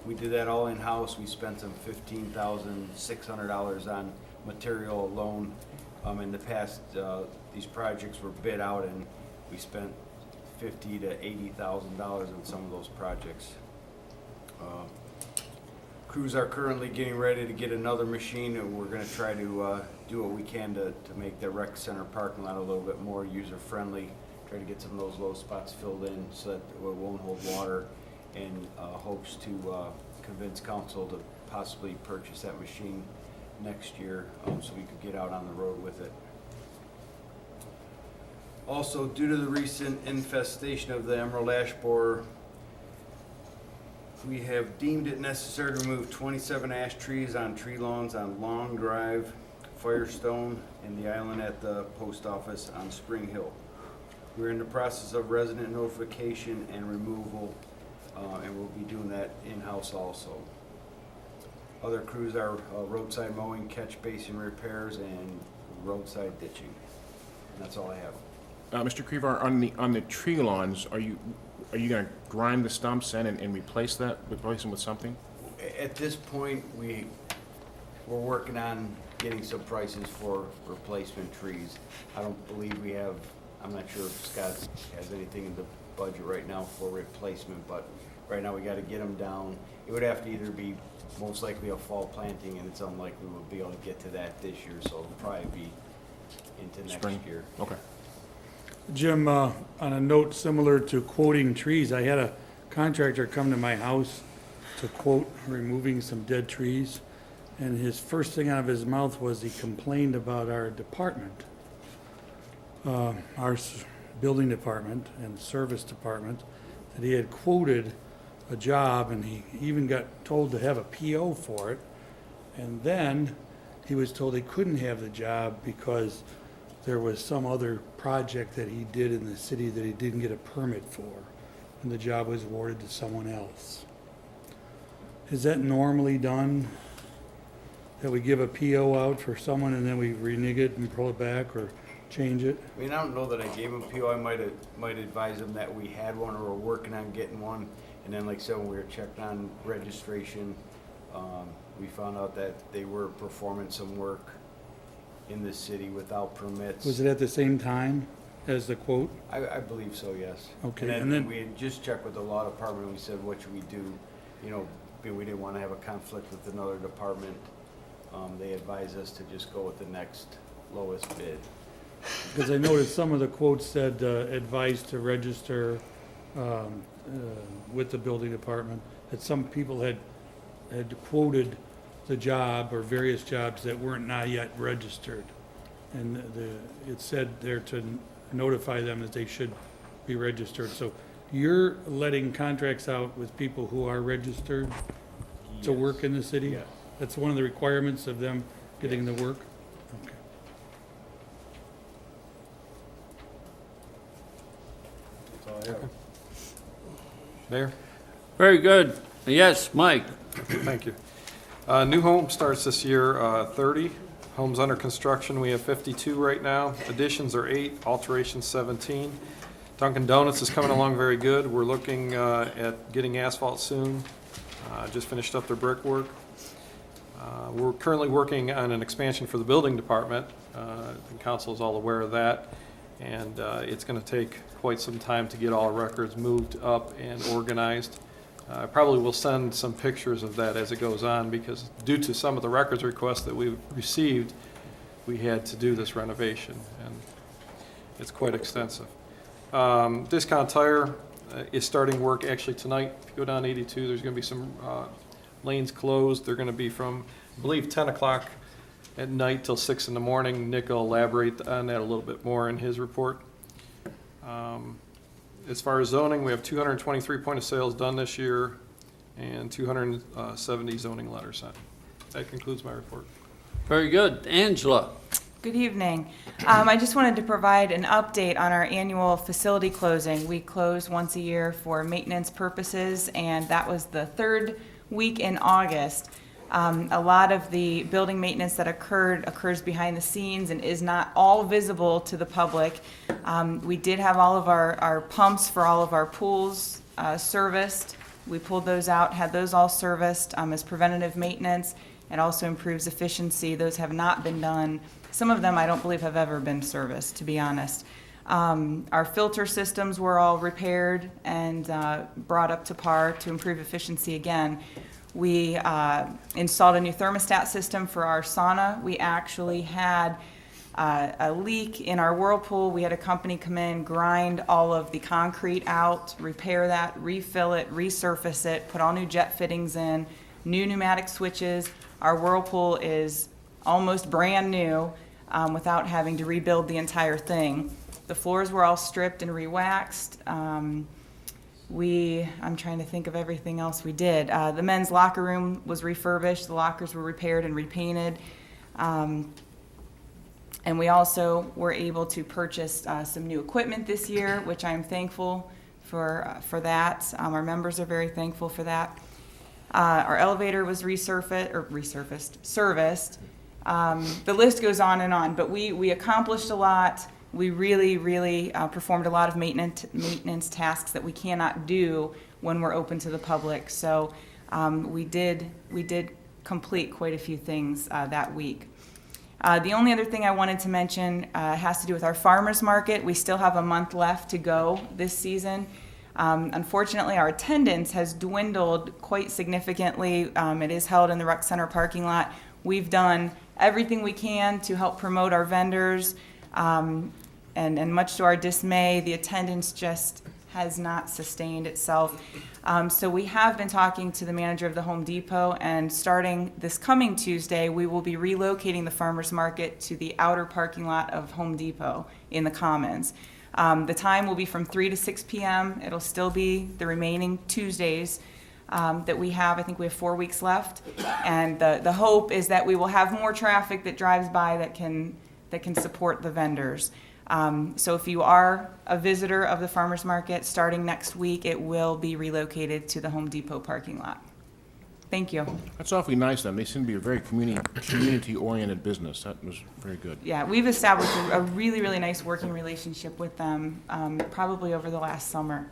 [SPEAKER 17] We did that all in-house. We spent some $15,600 on material alone. In the past, these projects were bid out, and we spent $50,000 to $80,000 on some of those projects. Crews are currently getting ready to get another machine, and we're going to try to do what we can to make the rec center parking lot a little bit more user-friendly. Try to get some of those low spots filled in so that it won't hold water, and hopes to convince council to possibly purchase that machine next year so we could get out on the road with it. Also, due to the recent infestation of the emerald ash borer, we have deemed it necessary to remove 27 ash trees on tree lawns on Long Drive, Firestone, and the island at the post office on Spring Hill. We're in the process of resident notification and removal, and we'll be doing that in-house also. Other crews are roadside mowing, catch basin repairs, and roadside ditching. And that's all I have.
[SPEAKER 5] Mr. Crevar, on the tree lawns, are you going to grind the stumps in and replace them with something?
[SPEAKER 17] At this point, we're working on getting some prices for replacement trees. I don't believe we have, I'm not sure if Scott has anything in the budget right now for replacement, but right now we got to get them down. It would have to either be most likely a fall planting, and it's unlikely we'll be able to get to that this year, so it'll probably be into next
[SPEAKER 5] Spring.
[SPEAKER 17] year.
[SPEAKER 5] Okay.
[SPEAKER 6] Jim, on a note similar to quoting trees, I had a contractor come to my house to quote removing some dead trees, and his first thing out of his mouth was he complained about our department, our building department and service department, that he had quoted a job, and he even got told to have a PO for it, and then he was told he couldn't have the job because there was some other project that he did in the city that he didn't get a permit for, and the job was awarded to someone else. Is that normally done? That we give a PO out for someone and then we renege it and pull it back or change it?
[SPEAKER 17] I mean, I don't know that I gave him a PO. I might advise him that we had one or we're working on getting one. And then, like I said, when we were checking on registration, we found out that they were performing some work in the city without permits.
[SPEAKER 6] Was it at the same time as the quote?
[SPEAKER 17] I believe so, yes.
[SPEAKER 6] Okay,
[SPEAKER 17] And
[SPEAKER 6] and
[SPEAKER 17] then
[SPEAKER 6] then-
[SPEAKER 17] we had just checked with the law department, we said, what should we do? You know, we didn't want to have a conflict with another department. They advised us to just go with the next lowest bid.
[SPEAKER 6] Because I noticed some of the quotes said advice to register with the building department, that some people had quoted the job or various jobs that weren't not yet registered. And it said there to notify them that they should be registered. So you're letting contracts out with people who are registered to work in the city?
[SPEAKER 17] Yes.
[SPEAKER 6] That's one of the requirements of them getting the work? Okay.
[SPEAKER 17] That's all I have.
[SPEAKER 16] Mayor?
[SPEAKER 1] Very good. Yes, Mike?
[SPEAKER 16] Thank you. New home starts this year, 30. Homes under construction, we have 52 right now. Additions are 8, alterations 17. Dunkin' Donuts is coming along very good. We're looking at getting asphalt soon. Just finished up their brickwork. We're currently working on an expansion for the building department. The council is all aware of that. And it's going to take quite some time to get all our records moved up and organized. I probably will send some pictures of that as it goes on, because due to some of the records requests that we've received, we had to do this renovation, and it's quite extensive. Discount Tire is starting work actually tonight. If you go down 82, there's going to be some lanes closed. They're going to be from, I believe, 10 o'clock at night till 6 in the morning. Nick will elaborate on that a little bit more in his report. As far as zoning, we have 223 point of sales done this year and 270 zoning letters sent. That concludes my report.
[SPEAKER 1] Very good. Angela?
[SPEAKER 15] Good evening. I just wanted to provide an update on our annual facility closing. We close once a year for maintenance purposes, and that was the third week in August. A lot of the building maintenance that occurs behind the scenes and is not all visible to the public. We did have all of our pumps for all of our pools serviced. We pulled those out, had those all serviced as preventative maintenance. It also improves efficiency. Those have not been done. Some of them I don't believe have ever been serviced, to be honest. Our filter systems were all repaired and brought up to par to improve efficiency again. We installed a new thermostat system for our sauna. We actually had a leak in our whirlpool. We had a company come in, grind all of the concrete out, repair that, refill it, resurface it, put all new jet fittings in, new pneumatic switches. Our whirlpool is almost brand new without having to rebuild the entire thing. The floors were all stripped and re-waxed. I'm trying to think of everything else we did. The men's locker room was refurbished. The lockers were repaired and repainted. And we also were able to purchase some new equipment this year, which I'm thankful for that. Our members are very thankful for that. Our elevator was serviced. The list goes on and on, but we accomplished a lot. We really performed a lot of maintenance tasks that we cannot do when we're open to the public. So we did complete quite a few things that week. The only other thing I wanted to mention has to do with our farmers market. We still have a month left to go this season. Unfortunately, our attendance has dwindled quite significantly. It is held in the rec center parking lot. We've done everything we can to help promote our vendors. And much to our dismay, the attendance just has not sustained itself. So we have been talking to the manager of the Home Depot, and starting this coming Tuesday, we will be relocating the farmers market to the outer parking lot of Home Depot in the Commons. The time will be from 3 to 6 p.m. It'll still be the remaining Tuesdays that we have. I think we have 4 weeks left. And the hope is that we will have more traffic that drives by that can support the vendors. So if you are a visitor of the farmers market, starting next week, it will be relocated to the Home Depot parking lot. Thank you.
[SPEAKER 5] That's awfully nice of them. They seem to be a very community-oriented business. That was very good.
[SPEAKER 15] Yeah, we've established a really nice working relationship with them, probably over the last summer,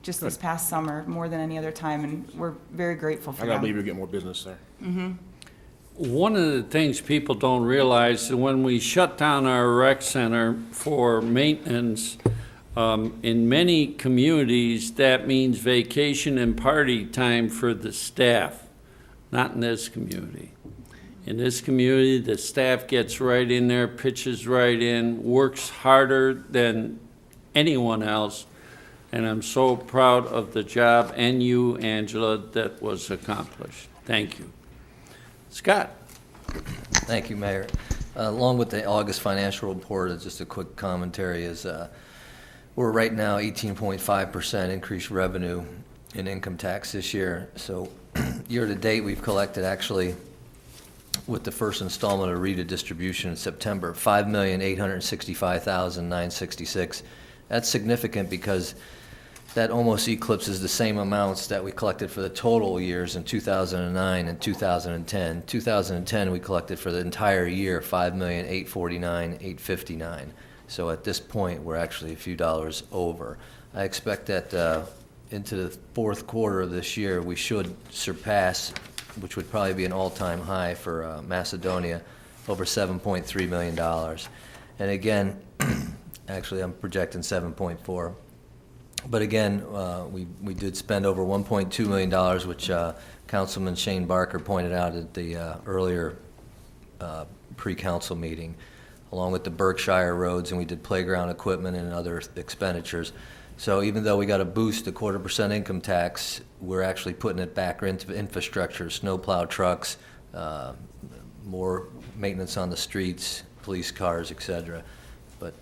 [SPEAKER 15] just this past summer, more than any other time, and we're very grateful for
[SPEAKER 5] I
[SPEAKER 15] them.
[SPEAKER 5] gotta believe you'll get more business there.
[SPEAKER 1] one of the things people don't realize is when we shut down our rec center for maintenance, in many communities, that means vacation and party time for the staff, not in this community. In this community, the staff gets right in there, pitches right in, works harder than anyone else, and I'm so proud of the job, and you, Angela, that was accomplished. Thank you. Scott?
[SPEAKER 18] Thank you, Mayor. Along with the August financial report, just a quick commentary is we're right now 18.5% increased revenue in income tax this year. So year to date, we've collected actually with the first installment of RETA distribution in September, $5,865,966. That's significant because that almost eclipses the same amounts that we collected for the total years in 2009 and 2010. 2010, we collected for the entire year $5,849,859. So at this point, we're actually a few dollars over. I expect that into the fourth quarter of this year, we should surpass, which would probably be an all-time high for Macedonia, over $7.3 million. And again, actually, I'm projecting 7.4. But again, we did spend over $1.2 million, which Councilman Shane Barker pointed out at the earlier pre-council meeting, along with the Berkshire roads, and we did playground equipment and other expenditures. So even though we got a boost, a 0.25% income tax, we're actually putting it back into infrastructure, snowplow trucks, more maintenance on the streets, police cars, et cetera. But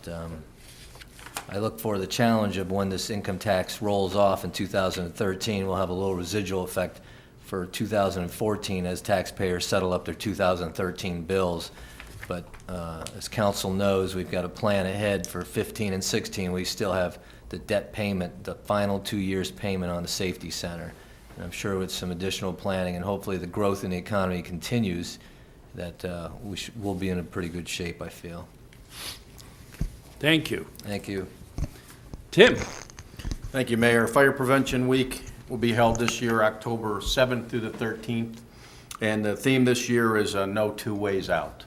[SPEAKER 18] I look for the challenge of when this income tax rolls off in 2013, we'll have a little residual effect for 2014 as taxpayers settle up their 2013 bills. But as council knows, we've got a plan ahead for 15 and 16. We still have the debt payment, the final 2 years payment on the safety center. And I'm sure with some additional planning and hopefully the growth in the economy continues, that we'll be in a pretty good shape, I feel.
[SPEAKER 1] Thank you.
[SPEAKER 18] Thank you.
[SPEAKER 1] Tim?
[SPEAKER 14] Thank you, Mayor. Fire Prevention Week will be held this year, October 7th through the 13th. And the theme this year is no two ways out.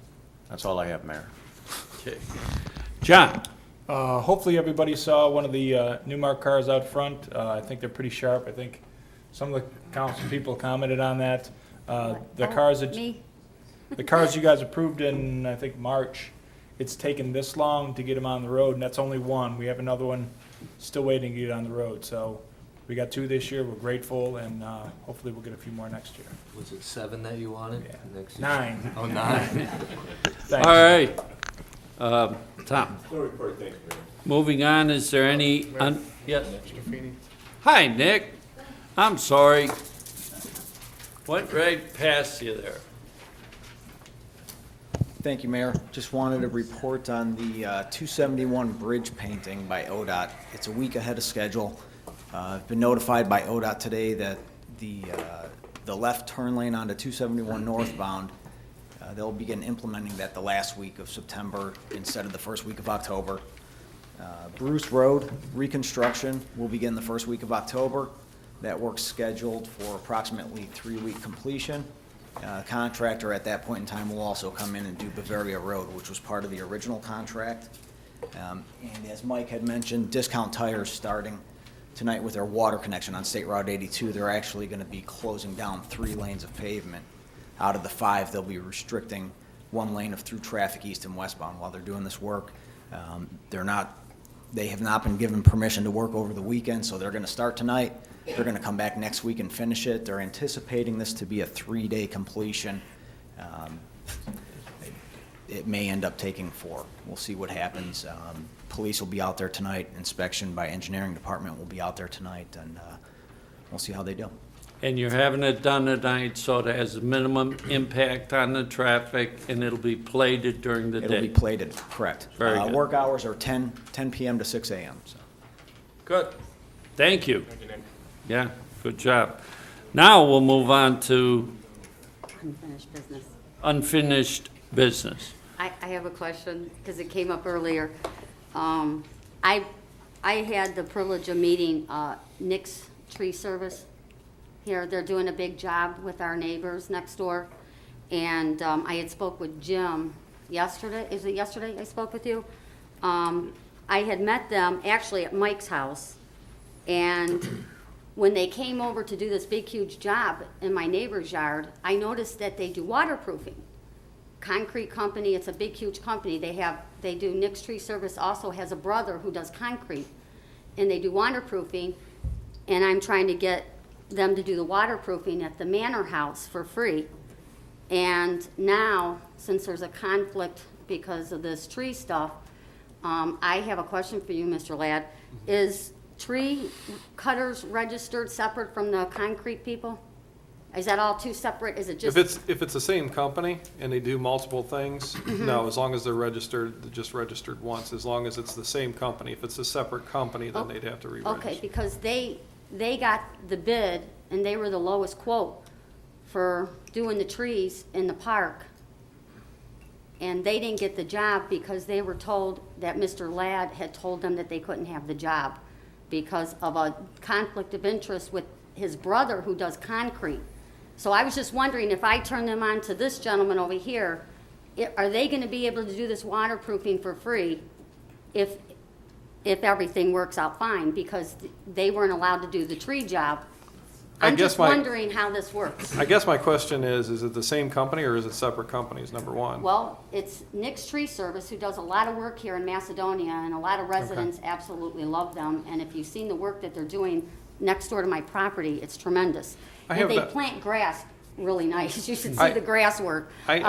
[SPEAKER 14] That's all I have, Mayor.
[SPEAKER 1] Okay. John?
[SPEAKER 19] Hopefully everybody saw one of the Newmark cars out front. I think they're pretty sharp. I think some of the council people commented on that. The cars that the cars you guys approved in, I think, March, it's taken this long to get them on the road, and that's only one. We have another one still waiting to get on the road. So we got 2 this year. We're grateful, and hopefully we'll get a few more next year.
[SPEAKER 18] Was it 7 that you wanted?
[SPEAKER 19] Yeah.
[SPEAKER 18] Next year?
[SPEAKER 19] 9.
[SPEAKER 18] Oh, 9.
[SPEAKER 19] Thanks.
[SPEAKER 1] All right. Tom? Moving on, is there any, yes? Hi, Nick. I'm sorry. Went right past you there.
[SPEAKER 20] Thank you, Mayor. Just wanted to report on the 271 bridge painting by ODOT. It's a week ahead of schedule. I've been notified by ODOT today that the left turn lane onto 271 northbound, they'll begin implementing that the last week of September instead of the first week of October. Bruce Road reconstruction will begin the first week of October. That work's scheduled for approximately 3-week completion. Contractor at that point in time will also come in and do Bavaria Road, which was part of the original contract. And as Mike had mentioned, Discount Tires starting tonight with their water connection on State Route 82. They're actually going to be closing down 3 lanes of pavement. Out of the 5, they'll be restricting 1 lane of through traffic east and westbound while they're doing this work. They have not been given permission to work over the weekend, so they're going to start tonight. They're going to come back next week and finish it. They're anticipating this to be a 3-day completion. It may end up taking 4. We'll see what happens. Police will be out there tonight. Inspection by engineering department will be out there tonight, and we'll see how they do.
[SPEAKER 1] And you're having it done tonight so it has a minimum impact on the traffic, and it'll be plated during the day?
[SPEAKER 20] It'll be plated, correct.
[SPEAKER 1] Very good.
[SPEAKER 20] Work hours are 10 p.m. to 6 a.m. So.
[SPEAKER 1] Good. Thank you. Yeah, good job. Now we'll move on to
[SPEAKER 13] Unfinished business.
[SPEAKER 1] unfinished business.
[SPEAKER 13] I have a question, because it came up earlier. I had the privilege of meeting Nick's Tree Service here. They're doing a big job with our neighbors next door. And I had spoke with Jim yesterday. Is it yesterday I spoke with you? I had met them actually at Mike's house. And when they came over to do this big, huge job in my neighbor's yard, I noticed that they do waterproofing. Concrete company, it's a big, huge company. They do Nick's Tree Service also has a brother who does concrete. And they do waterproofing. And I'm trying to get them to do the waterproofing at the Manor House for free. And now, since there's a conflict because of this tree stuff, I have a question for you, Mr. Ladd. Is tree cutters registered separate from the concrete people? Is that all two separate? Is it just?
[SPEAKER 16] If it's the same company and they do multiple things, no, as long as they're registered, they're just registered once, as long as it's the same company. If it's a separate company, then they'd have to re-register.
[SPEAKER 13] Okay, because they got the bid and they were the lowest quote for doing the trees in the park. And they didn't get the job because they were told that Mr. Ladd had told them that they couldn't have the job because of a conflict of interest with his brother who does concrete. So I was just wondering if I turn them on to this gentleman over here, are they gonna be able to do this waterproofing for free if everything works out fine? Because they weren't allowed to do the tree job. I'm just wondering how this works.
[SPEAKER 16] I guess my question is it the same company or is it separate companies, number one?
[SPEAKER 13] Well, it's Nick's Tree Service, who does a lot of work here in Macedonia, and a lot of residents absolutely love them. And if you've seen the work that they're doing next door to my property, it's tremendous. And they plant grass really nice. You should see the grass work.
[SPEAKER 16] I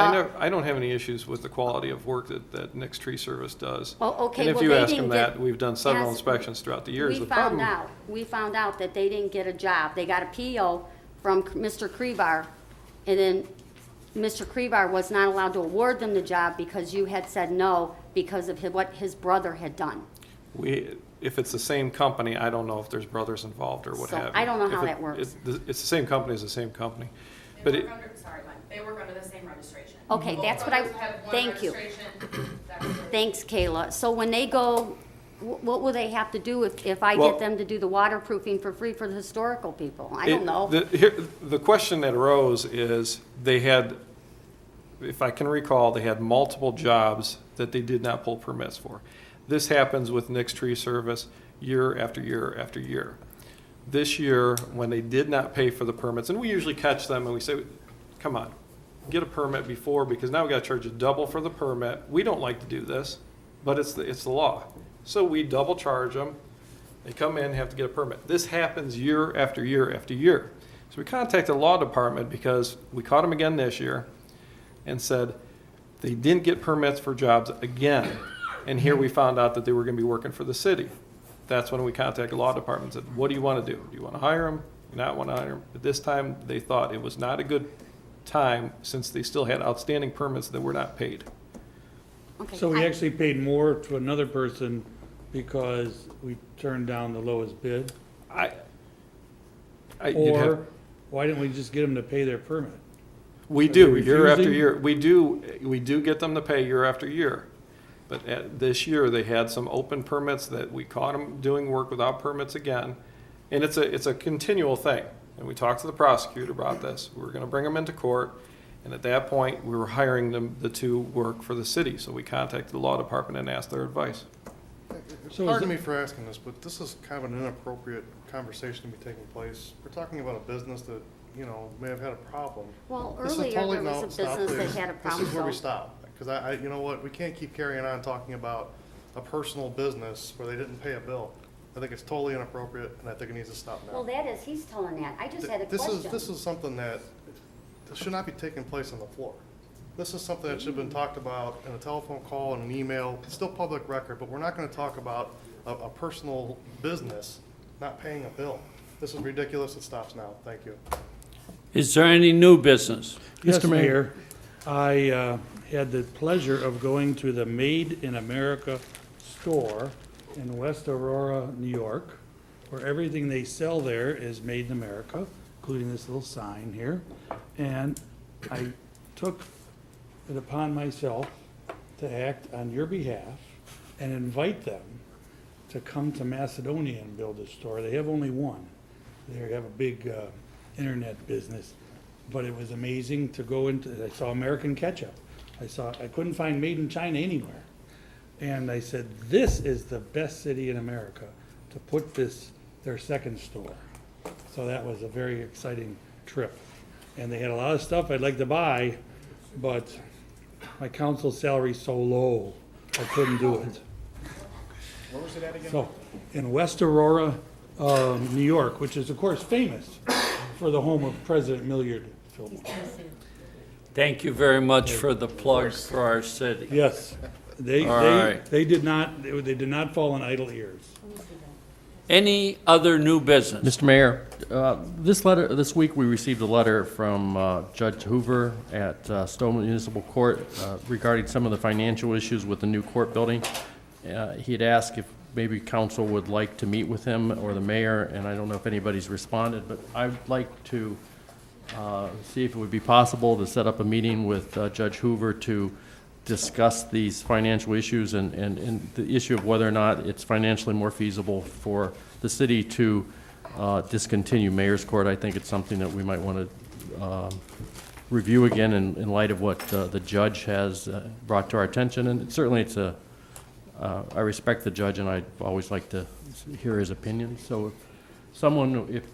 [SPEAKER 16] don't have any issues with the quality of work that Nick's Tree Service does.
[SPEAKER 13] Oh, okay,
[SPEAKER 16] And if
[SPEAKER 13] well,
[SPEAKER 16] you
[SPEAKER 13] they
[SPEAKER 16] ask
[SPEAKER 13] didn't
[SPEAKER 16] them
[SPEAKER 13] get-
[SPEAKER 16] that, we've done several
[SPEAKER 13] Yes,
[SPEAKER 16] inspections throughout the years.
[SPEAKER 13] We
[SPEAKER 16] The problem-
[SPEAKER 13] found out that they didn't get a job. They got a PO from Mr. Krebar, and then Mr. Krebar was not allowed to award them the job because you had said no because of what his brother had done.
[SPEAKER 16] If it's the same company, I don't know if there's brothers involved or what
[SPEAKER 13] So,
[SPEAKER 16] have you.
[SPEAKER 13] I don't know how
[SPEAKER 16] If
[SPEAKER 13] that works.
[SPEAKER 16] It's the same company as the same company. But it,
[SPEAKER 21] They work under the same registration.
[SPEAKER 13] Okay,
[SPEAKER 21] Both
[SPEAKER 13] that's what I,
[SPEAKER 21] brothers have one
[SPEAKER 13] thank you.
[SPEAKER 21] registration. That was it.
[SPEAKER 13] Thanks, Kayla. So when they go, what will they have to do if I
[SPEAKER 16] Well-
[SPEAKER 13] get them to do the waterproofing for free for the historical people? I don't know.
[SPEAKER 16] The question that arose is they had, if I can recall, they had multiple jobs that they did not pull permits for. This happens with Nick's Tree Service year after year after year. This year, when they did not pay for the permits, and we usually catch them and we say, come on, get a permit before, because now we gotta charge you double for the permit. We don't like to do this, but it's the law. So we double charge them. They come in, have to get a permit. This happens year after year after year. So we contacted the law department because we caught them again this year and said they didn't get permits for jobs again. And here we found out that they were gonna be working for the city. That's when we contacted the law department and said, what do you wanna do? Do you wanna hire them? Do you not wanna hire them? At this time, they thought it was not a good time since they still had outstanding permits that were not paid.
[SPEAKER 13] Okay,
[SPEAKER 6] So we actually paid more to another person because we turned down the lowest bid?
[SPEAKER 16] You'd have-
[SPEAKER 6] Or why didn't we just get them to pay their permit?
[SPEAKER 16] We
[SPEAKER 6] Are
[SPEAKER 16] do,
[SPEAKER 6] they
[SPEAKER 16] year after
[SPEAKER 6] refusing?
[SPEAKER 16] year. We do get them to pay year after year. But this year, they had some open permits that we caught them doing work without permits again. And it's a continual thing. And we talked to the prosecutor about this. We were gonna bring them into court. And at that point, we were hiring them to work for the city. So we contacted the law department and asked their advice.
[SPEAKER 4] Pardon me for asking this, but this is kind of an inappropriate conversation to be taking place. We're talking about a business that, may have had a problem.
[SPEAKER 13] Well,
[SPEAKER 4] This is
[SPEAKER 13] earlier
[SPEAKER 4] totally-
[SPEAKER 13] there was
[SPEAKER 4] no,
[SPEAKER 13] a
[SPEAKER 4] stop,
[SPEAKER 13] business that
[SPEAKER 4] please.
[SPEAKER 13] had a problem,
[SPEAKER 4] This is where we
[SPEAKER 13] so-
[SPEAKER 4] stop, because you know what, we can't keep carrying on talking about a personal business where they didn't pay a bill. I think it's totally inappropriate, and I think it needs to stop now.
[SPEAKER 13] Well, that is, he's telling that. I just had a
[SPEAKER 4] This
[SPEAKER 13] question.
[SPEAKER 4] is something that should not be taking place on the floor. This is something that should have been talked about in a telephone call and an email. It's still public record, but we're not gonna talk about a personal business not paying a bill. This is ridiculous. It stops now. Thank you.
[SPEAKER 1] Is there any new business?
[SPEAKER 6] Yes, Mayor. I had the pleasure of going to the Made in America store in West Aurora, New York, where everything they sell there is made in America, including this little sign here. And I took it upon myself to act on your behalf and invite them to come to Macedonia and build a store. They have only one. They have a big internet business. but it was amazing to go into, I saw American Ketchup. I couldn't find Made in China anywhere. And I said, this is the best city in America to put their second store. So that was a very exciting trip. And they had a lot of stuff I'd like to buy, but my council salary's so low, I couldn't do it.
[SPEAKER 5] Where was it at again?
[SPEAKER 6] So, in West Aurora, New York, which is of course famous for the home of President Millard Fillmore.
[SPEAKER 1] Thank you very much for the plug for our city.
[SPEAKER 6] Yes,
[SPEAKER 1] All right.
[SPEAKER 6] they did not fall on idle ears.
[SPEAKER 1] Any other new business?
[SPEAKER 14] Mr. Mayor, this week we received a letter from Judge Hoover at Stowe Municipal Court regarding some of the financial issues with the new court building. He had asked if maybe council would like to meet with him or the mayor, and I don't know if anybody's responded, but I'd like to see if it would be possible to set up a meeting with Judge Hoover to discuss these financial issues and the issue of whether or not it's financially more feasible for the city to discontinue Mayor's Court. I think it's something that we might want to review again in light of what the judge has brought to our attention. And certainly it's I respect the judge, and I'd always like to hear his opinion. So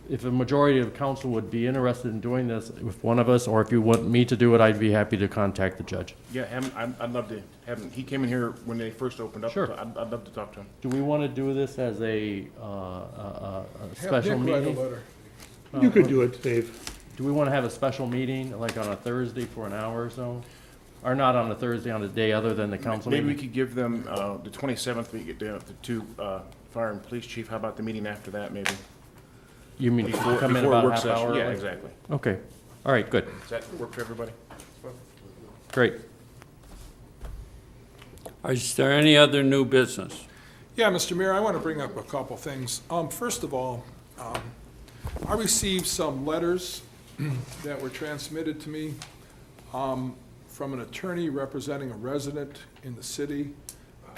[SPEAKER 14] if a majority of council would be interested in doing this, if one of us, or if you want me to do it, I'd be happy to contact the judge.
[SPEAKER 5] Yeah, I'd love to have him. He came in here when they first opened up.
[SPEAKER 14] Sure.
[SPEAKER 5] So I'd love to talk to him.
[SPEAKER 14] Do we want to do this as a special meeting?
[SPEAKER 6] You could do it, Dave.
[SPEAKER 14] Do we want to have a special meeting, like on a Thursday for an hour or so? Or not on a Thursday, on a day other than the council
[SPEAKER 5] Maybe
[SPEAKER 14] meeting?
[SPEAKER 5] we could give them the 27th. We get the two fire and police chief. How about the meeting after that? Maybe
[SPEAKER 14] You mean
[SPEAKER 5] before
[SPEAKER 14] come in
[SPEAKER 5] before
[SPEAKER 14] about
[SPEAKER 5] work
[SPEAKER 14] half
[SPEAKER 5] session.
[SPEAKER 14] hour?
[SPEAKER 5] Yeah,
[SPEAKER 14] early?
[SPEAKER 5] exactly.
[SPEAKER 14] Okay, all right, good,
[SPEAKER 5] Does that work for everybody?
[SPEAKER 14] great.
[SPEAKER 1] Is there any other new business?
[SPEAKER 12] Yeah, Mr. Mayor, I want to bring up a couple things. First of all, I received some letters that were transmitted to me from an attorney representing a resident in the city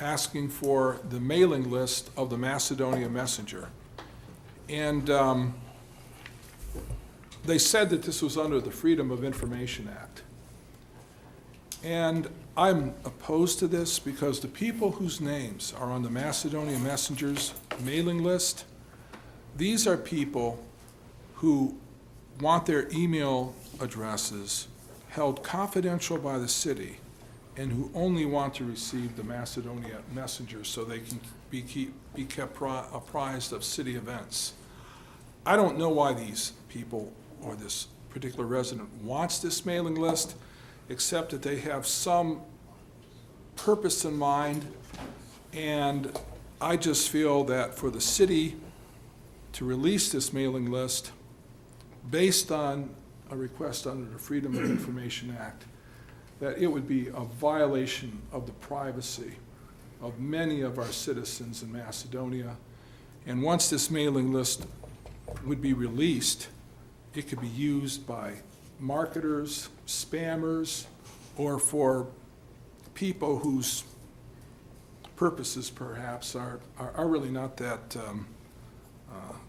[SPEAKER 12] asking for the mailing list of the Macedonia Messenger. And they said that this was under the Freedom of Information Act. And I'm opposed to this because the people whose names are on the Macedonia Messenger's mailing list, these are people who want their email addresses held confidential by the city and who only want to receive the Macedonia Messenger so they can be kept apprised of city events. I don't know why these people or this particular resident wants this mailing list, except that they have some purpose in mind, and I just feel that for the city to release this mailing list based on a request under the Freedom of Information Act, that it would be a violation of the privacy of many of our citizens in Macedonia. And once this mailing list would be released, it could be used by marketers, spammers, or for people whose purposes perhaps are really not that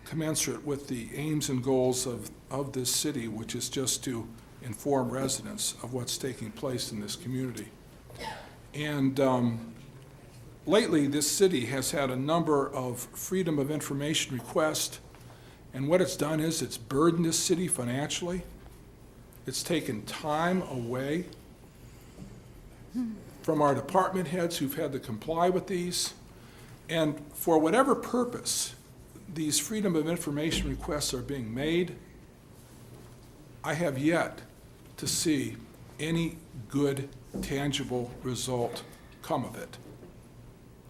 [SPEAKER 12] commensurate with the aims and goals of this city, which is just to inform residents of what's taking place in this community. And lately, this city has had a number of Freedom of Information requests, and what it's done is it's burdened this city financially. It's taken time away from our department heads who've had to comply with these. And for whatever purpose these Freedom of Information requests are being made, I have yet to see any good, tangible result come of it.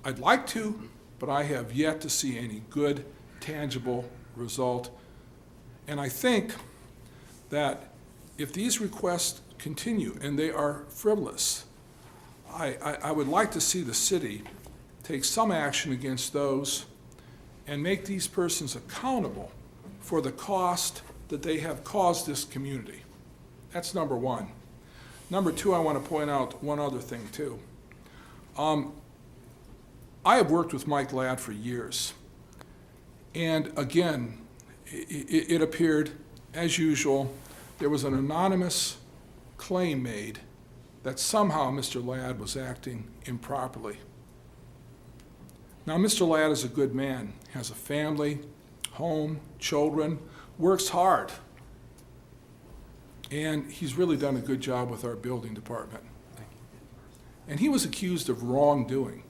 [SPEAKER 12] I'd like to, but I have yet to see any good, tangible result. And I think that if these requests continue and they are frivolous, I would like to see the city take some action against those and make these persons accountable for the cost that they have caused this community. That's number one. Number two, I want to point out one other thing too. I have worked with Mike Ladd for years. And again, it appeared, as usual, there was an anonymous claim made that somehow Mr. Ladd was acting improperly. Now, Mr. Ladd is a good man, has a family, home, children, works hard. And he's really done a good job with our building department. And he was accused of wrongdoing.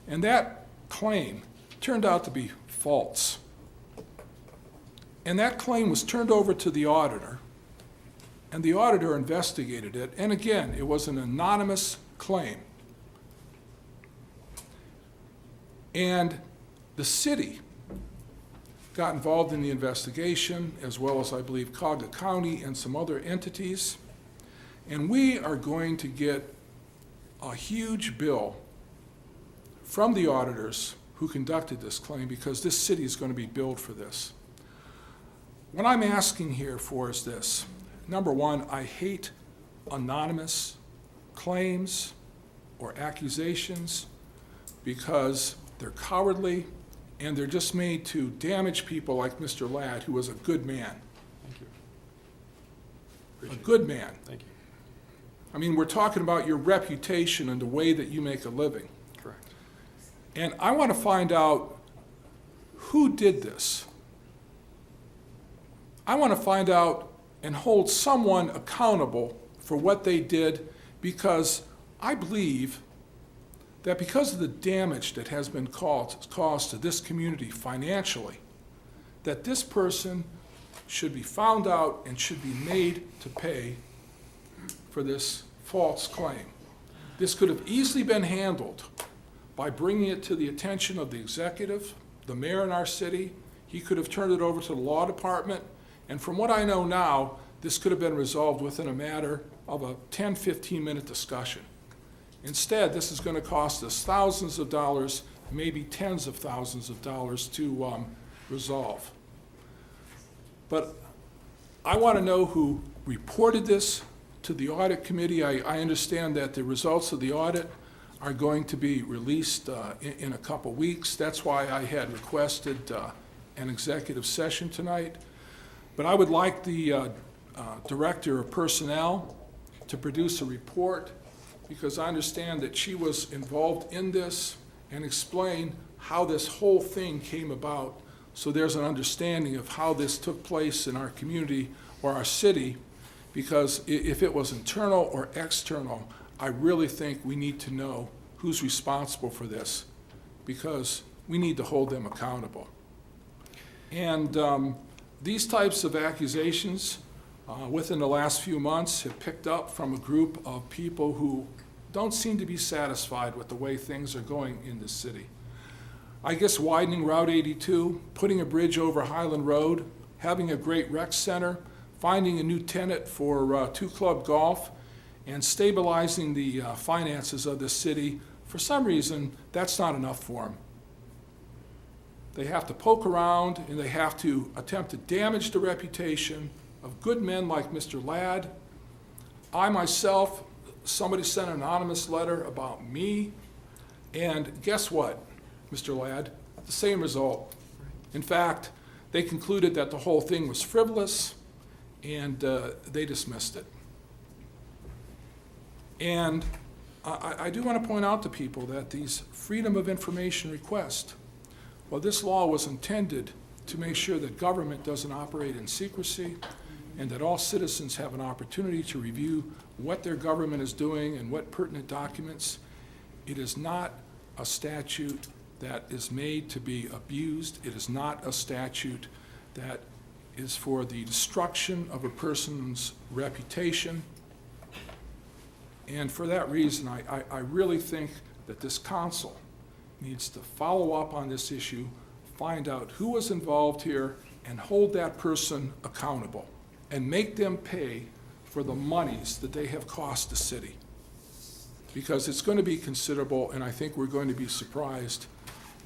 [SPEAKER 12] And that claim turned out to be false. And that claim was turned over to the auditor, and the auditor investigated it. And again, it was an anonymous claim. And the city got involved in the investigation, as well as, I believe, Cauga County and some other entities. And we are going to get a huge bill from the auditors who conducted this claim, because this city is going to be billed for this. What I'm asking here for is this. Number one, I hate anonymous claims or accusations because they're cowardly and they're just made to damage people like Mr. Ladd, who was a good man.
[SPEAKER 16] Thank you.
[SPEAKER 12] A good man.
[SPEAKER 16] Thank you.
[SPEAKER 12] I mean, we're talking about your reputation and the way that you make a living.
[SPEAKER 16] Correct.
[SPEAKER 12] And I want to find out who did this. I want to find out and hold someone accountable for what they did, because I believe that because of the damage that has been caused to this community financially, that this person should be found out and should be made to pay for this false claim. This could have easily been handled by bringing it to the attention of the executive, the mayor in our city. He could have turned it over to the law department. And from what I know now, this could have been resolved within a matter of a 10, 15-minute discussion. Instead, this is going to cost us thousands of dollars, maybe tens of thousands of dollars to resolve. But I want to know who reported this to the audit committee. I understand that the results of the audit are going to be released in a couple weeks. That's why I had requested an executive session tonight. But I would like the Director of Personnel to produce a report, because I understand that she was involved in this, and explain how this whole thing came about, so there's an understanding of how this took place in our community or our city, because if it was internal or external, I really think we need to know who's responsible for this, because we need to hold them accountable. And these types of accusations within the last few months have picked up from a group of people who don't seem to be satisfied with the way things are going in this city. I guess widening Route 82, putting a bridge over Highland Road, having a great rec center, finding a new tenant for Two Club Golf, and stabilizing the finances of this city, for some reason, that's not enough for them. They have to poke around, and they have to attempt to damage the reputation of good men like Mr. Ladd. I myself, somebody sent an anonymous letter about me, and guess what, Mr. Ladd? The same result. In fact, they concluded that the whole thing was frivolous, and they dismissed it. And I do want to point out to people that these Freedom of Information requests, well, this law was intended to make sure that government doesn't operate in secrecy, and that all citizens have an opportunity to review what their government is doing and what pertinent documents. It is not a statute that is made to be abused. It is not a statute that is for the destruction of a person's reputation. And for that reason, I really think that this council needs to follow up on this issue, find out who was involved here, and hold that person accountable, and make them pay for the monies that they have cost the city. Because it's going to be considerable, and I think we're going to be surprised.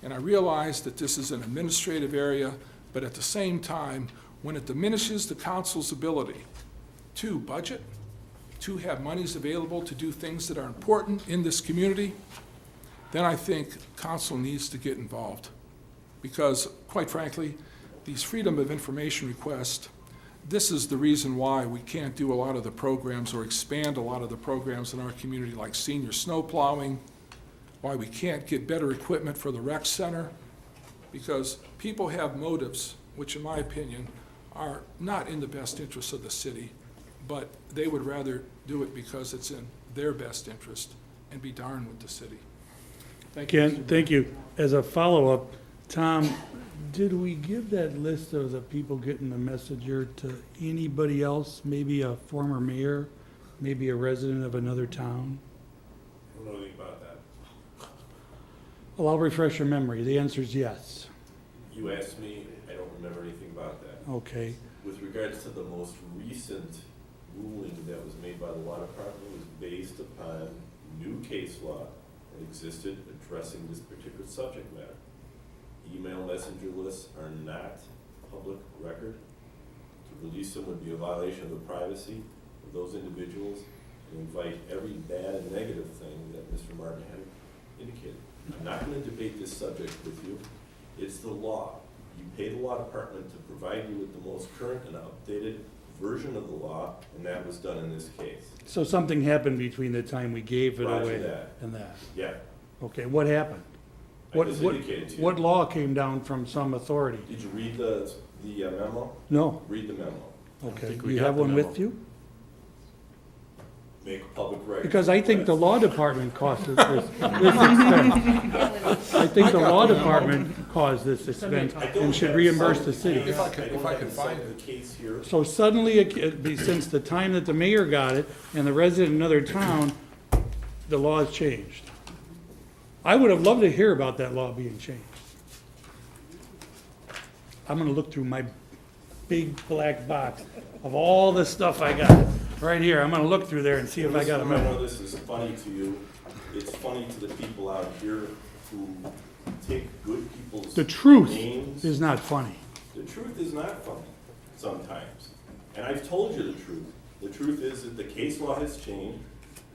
[SPEAKER 12] And I realize that this is an administrative area, but at the same time, when it diminishes the council's ability to budget, to have monies available to do things that are important in this community, then I think council needs to get involved. Because, quite frankly, these Freedom of Information requests, this is the reason why we can't do a lot of the programs or expand a lot of the programs in our community, like senior snow plowing, why we can't get better equipment for the rec center, because people have motives, which in my opinion are not in the best interest of the city, but they would rather do it because it's in their best interest and be darned with the city. Thank you.
[SPEAKER 6] Ken, thank you. As a follow-up, Tom, did we give that list of the people getting the messenger to anybody else? Maybe a former mayor, maybe a resident of another town?
[SPEAKER 3] I don't know anything about that.
[SPEAKER 6] Well, I'll refresh your memory. The answer is yes.
[SPEAKER 3] You asked me, I don't remember anything about that.
[SPEAKER 6] Okay.
[SPEAKER 3] With regards to the most recent ruling that was made by the law department, it was based upon new case law that existed addressing this particular subject matter. Email messenger lists are not public record. To release them would be a violation of the privacy of those individuals and invite every bad and negative thing that Mr. Martin had indicated. I'm not going to debate this subject with you. It's the law. You pay the law department to provide you with the most current and updated version of the law, and that was done in this case.
[SPEAKER 6] So something happened between the time we gave it
[SPEAKER 3] Roger
[SPEAKER 6] away
[SPEAKER 3] that.
[SPEAKER 6] and that?
[SPEAKER 3] Yeah.
[SPEAKER 6] Okay, what happened?
[SPEAKER 3] I just indicated to you.
[SPEAKER 6] What law came down from some authority?
[SPEAKER 3] Did you read the memo?
[SPEAKER 6] No.
[SPEAKER 3] Read the memo.
[SPEAKER 6] Okay,
[SPEAKER 3] think
[SPEAKER 6] do
[SPEAKER 3] we
[SPEAKER 6] you
[SPEAKER 3] got
[SPEAKER 6] have
[SPEAKER 3] the
[SPEAKER 6] one
[SPEAKER 3] memo.
[SPEAKER 6] with you?
[SPEAKER 3] Make a public record.
[SPEAKER 6] Because I think the law department caused this expense. I think the law department caused this expense and should reimburse the city.
[SPEAKER 12] If I could find
[SPEAKER 3] the case here.
[SPEAKER 6] So suddenly, since the time that the mayor got it and the resident in another town, the law has changed. I would have loved to hear about that law being changed. I'm gonna look through my big black box of all the stuff I got right here. I'm gonna look through there and see if I got a
[SPEAKER 3] I
[SPEAKER 6] memo.
[SPEAKER 3] know this is funny to you. It's funny to the people out here who take good people's
[SPEAKER 6] The truth
[SPEAKER 3] names.
[SPEAKER 6] is not funny.
[SPEAKER 3] The truth is not funny sometimes. And I've told you the truth. The truth is that the case law has changed,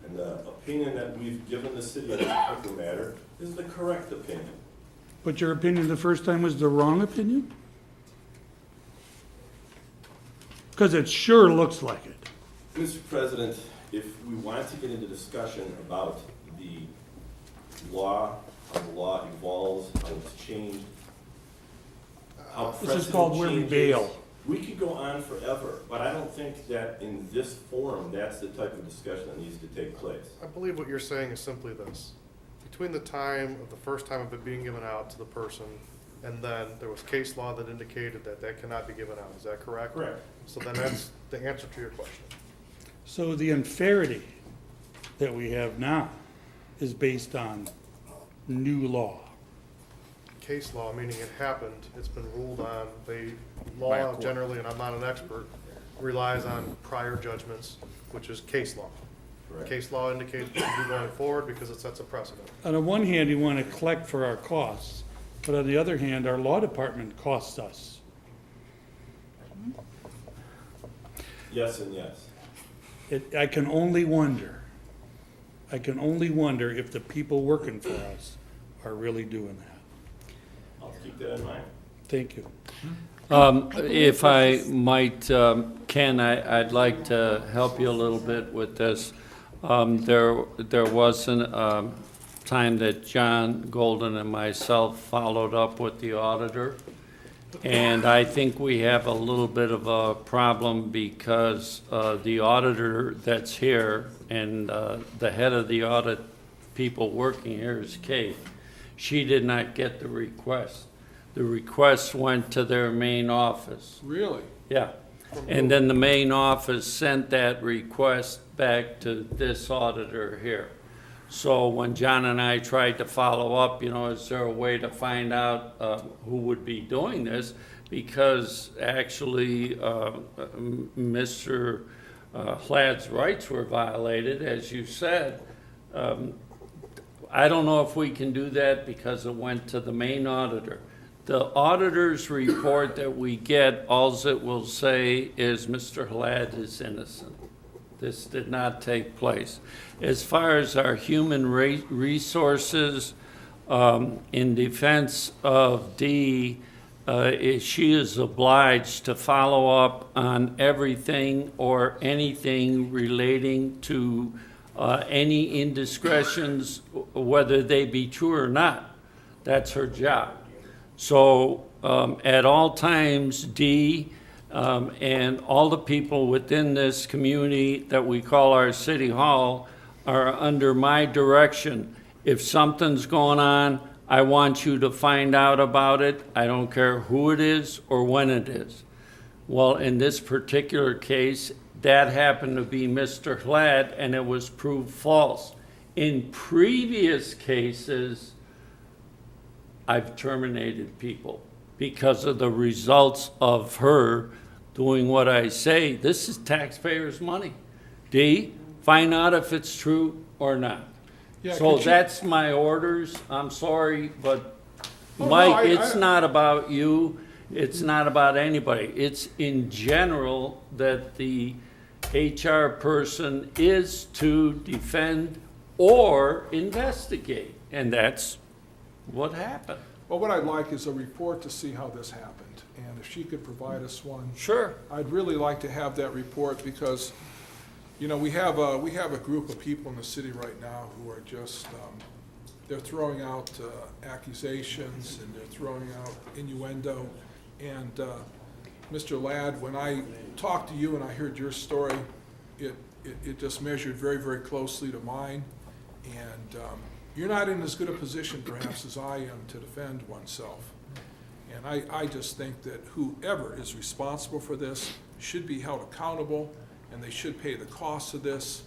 [SPEAKER 3] and the opinion that we've given the city on this particular matter is the correct opinion.
[SPEAKER 6] But your opinion the first time was the wrong opinion? Because it sure looks like it.
[SPEAKER 3] Mr. President, if we want to get into discussion about the law, how the law evolves, how it's changed, how
[SPEAKER 6] This is
[SPEAKER 3] precedent
[SPEAKER 6] called where we
[SPEAKER 3] changes,
[SPEAKER 6] bail.
[SPEAKER 3] we could go on forever, but I don't think that in this forum, that's the type of discussion that needs to take place.
[SPEAKER 4] I believe what you're saying is simply this. Between the time of the first time of it being given out to the person, and then there was case law that indicated that that cannot be given out, is that correct?
[SPEAKER 3] Correct.
[SPEAKER 4] So then that's the answer to your question.
[SPEAKER 6] So the unfairity that we have now is based on new law.
[SPEAKER 4] Case law, meaning it happened, it's been ruled on, the
[SPEAKER 12] By a
[SPEAKER 4] law
[SPEAKER 12] court.
[SPEAKER 4] generally, and I'm not an expert, relies on prior judgments, which is case law.
[SPEAKER 3] Correct.
[SPEAKER 4] Case law indicates what to do going forward because it sets a precedent.
[SPEAKER 6] On the one hand, you want to collect for our costs, but on the other hand, our law department costs us.
[SPEAKER 3] Yes and yes.
[SPEAKER 6] I can only wonder if the people working for us are really doing that.
[SPEAKER 3] I'll keep that in mind.
[SPEAKER 6] Thank you.
[SPEAKER 1] If I might, Ken, I'd like to help you a little bit with this. There was a time that John Golden and myself followed up with the auditor. And I think we have a little bit of a problem because the auditor that's here and the head of the audit people working here is Kate. She did not get the request. The request went to their main office.
[SPEAKER 12] Really?
[SPEAKER 1] Yeah. And then the main office sent that request back to this auditor here. So when John and I tried to follow up, is there a way to find out who would be doing this? Because actually, Mr. Hladd's rights were violated, as you said. I don't know if we can do that because it went to the main auditor. The auditor's report that we get, alls it will say is Mr. Hladd is innocent. This did not take place. As far as our human resources, in defense of Dee, she is obliged to follow up on everything or anything relating to any indiscretions, whether they be true or not. That's her job. So at all times, Dee and all the people within this community that we call our city hall are under my direction. If something's going on, I want you to find out about it. I don't care who it is or when it is. Well, in this particular case, that happened to be Mr. Hladd, and it was proved false. In previous cases, I've terminated people because of the results of her doing what I say. This is taxpayers' money. Dee, find out if it's true or not.
[SPEAKER 12] Yeah,
[SPEAKER 1] So
[SPEAKER 12] could you-
[SPEAKER 1] that's my orders. I'm sorry, but
[SPEAKER 12] Oh, no,
[SPEAKER 1] Mike,
[SPEAKER 12] I-
[SPEAKER 1] it's not about you. It's not about anybody. It's in general that the HR person is to defend or investigate, and that's what happened.
[SPEAKER 12] Well, what I'd like is a report to see how this happened, and if she could provide us one.
[SPEAKER 1] Sure.
[SPEAKER 12] I'd really like to have that report because, you know, we have a group of people in the city right now who are just, they're throwing out accusations and they're throwing out innuendo. And Mr. Ladd, when I talked to you and I heard your story, it just measured very, very closely to mine. And you're not in as good a position perhaps as I am to defend oneself. And I just think that whoever is responsible for this should be held accountable, and they should pay the cost of this,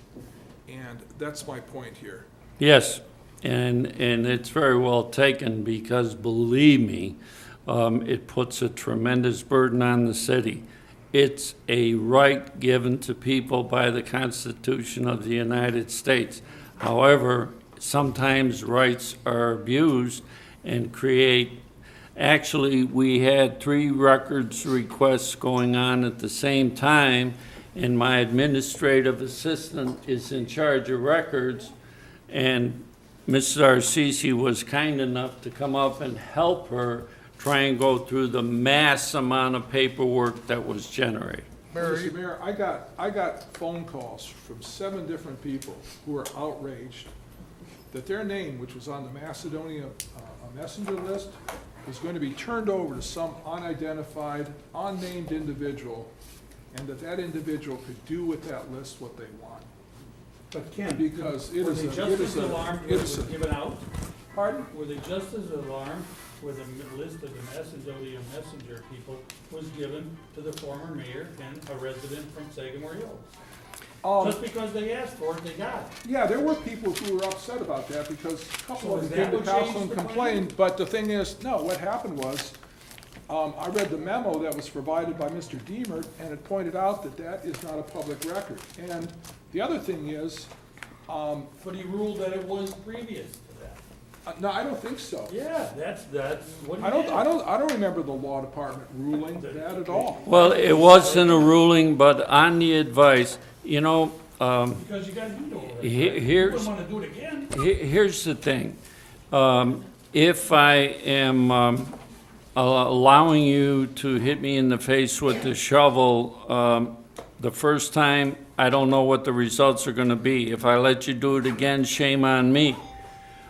[SPEAKER 12] and that's my point here.
[SPEAKER 1] Yes, and it's very well taken because, believe me, it puts a tremendous burden on the city. It's a right given to people by the Constitution of the United States. However, sometimes rights are abused and create. Actually, we had 3 records requests going on at the same time, and my administrative assistant is in charge of records, and Mrs. Arcisi was kind enough to come up and help her try and go through the mass amount of paperwork that was generated.
[SPEAKER 12] Mr. Mayor, I got phone calls from 7 different people who were outraged that their name, which was on the Macedonia messenger list, was going to be turned over to some unidentified, unnamed individual, and that individual could do with that list what they want.
[SPEAKER 6] But Ken,
[SPEAKER 12] Because it
[SPEAKER 6] were
[SPEAKER 12] is
[SPEAKER 6] they
[SPEAKER 12] a,
[SPEAKER 6] just
[SPEAKER 12] it is
[SPEAKER 6] as
[SPEAKER 12] a,
[SPEAKER 6] alarmed
[SPEAKER 12] it
[SPEAKER 6] when it
[SPEAKER 12] is
[SPEAKER 6] was
[SPEAKER 12] a,
[SPEAKER 6] given out?
[SPEAKER 12] pardon?
[SPEAKER 6] Were they just as alarmed when the list of the Macedonia messenger people was given to the former mayor and a resident from Sagamore Hills? Just because they asked for it, they got it.
[SPEAKER 12] Yeah, there were people who were upset about that because a couple
[SPEAKER 6] So
[SPEAKER 12] of
[SPEAKER 6] is
[SPEAKER 12] them
[SPEAKER 6] that
[SPEAKER 12] came to
[SPEAKER 6] what
[SPEAKER 12] council
[SPEAKER 6] changed
[SPEAKER 12] and
[SPEAKER 6] the plan?
[SPEAKER 12] complained, but the thing is, no, what happened was, I read the memo that was provided by Mr. Deemer, and it pointed out that that is not a public record. And the other thing is,
[SPEAKER 6] But he ruled that it was previous to that.
[SPEAKER 12] no, I don't think so.
[SPEAKER 6] Yeah, that's what he
[SPEAKER 12] I
[SPEAKER 6] did.
[SPEAKER 12] don't remember the law department ruling that at all.
[SPEAKER 1] Well, it wasn't a ruling, but on the advice, you know,
[SPEAKER 6] Because you got a veto over it.
[SPEAKER 1] He-
[SPEAKER 6] right? You
[SPEAKER 1] here's-
[SPEAKER 6] wouldn't want to do it again.
[SPEAKER 1] here's the thing. If I am allowing you to hit me in the face with the shovel the first time, I don't know what the results are going to be. If I let you do it again, shame on me.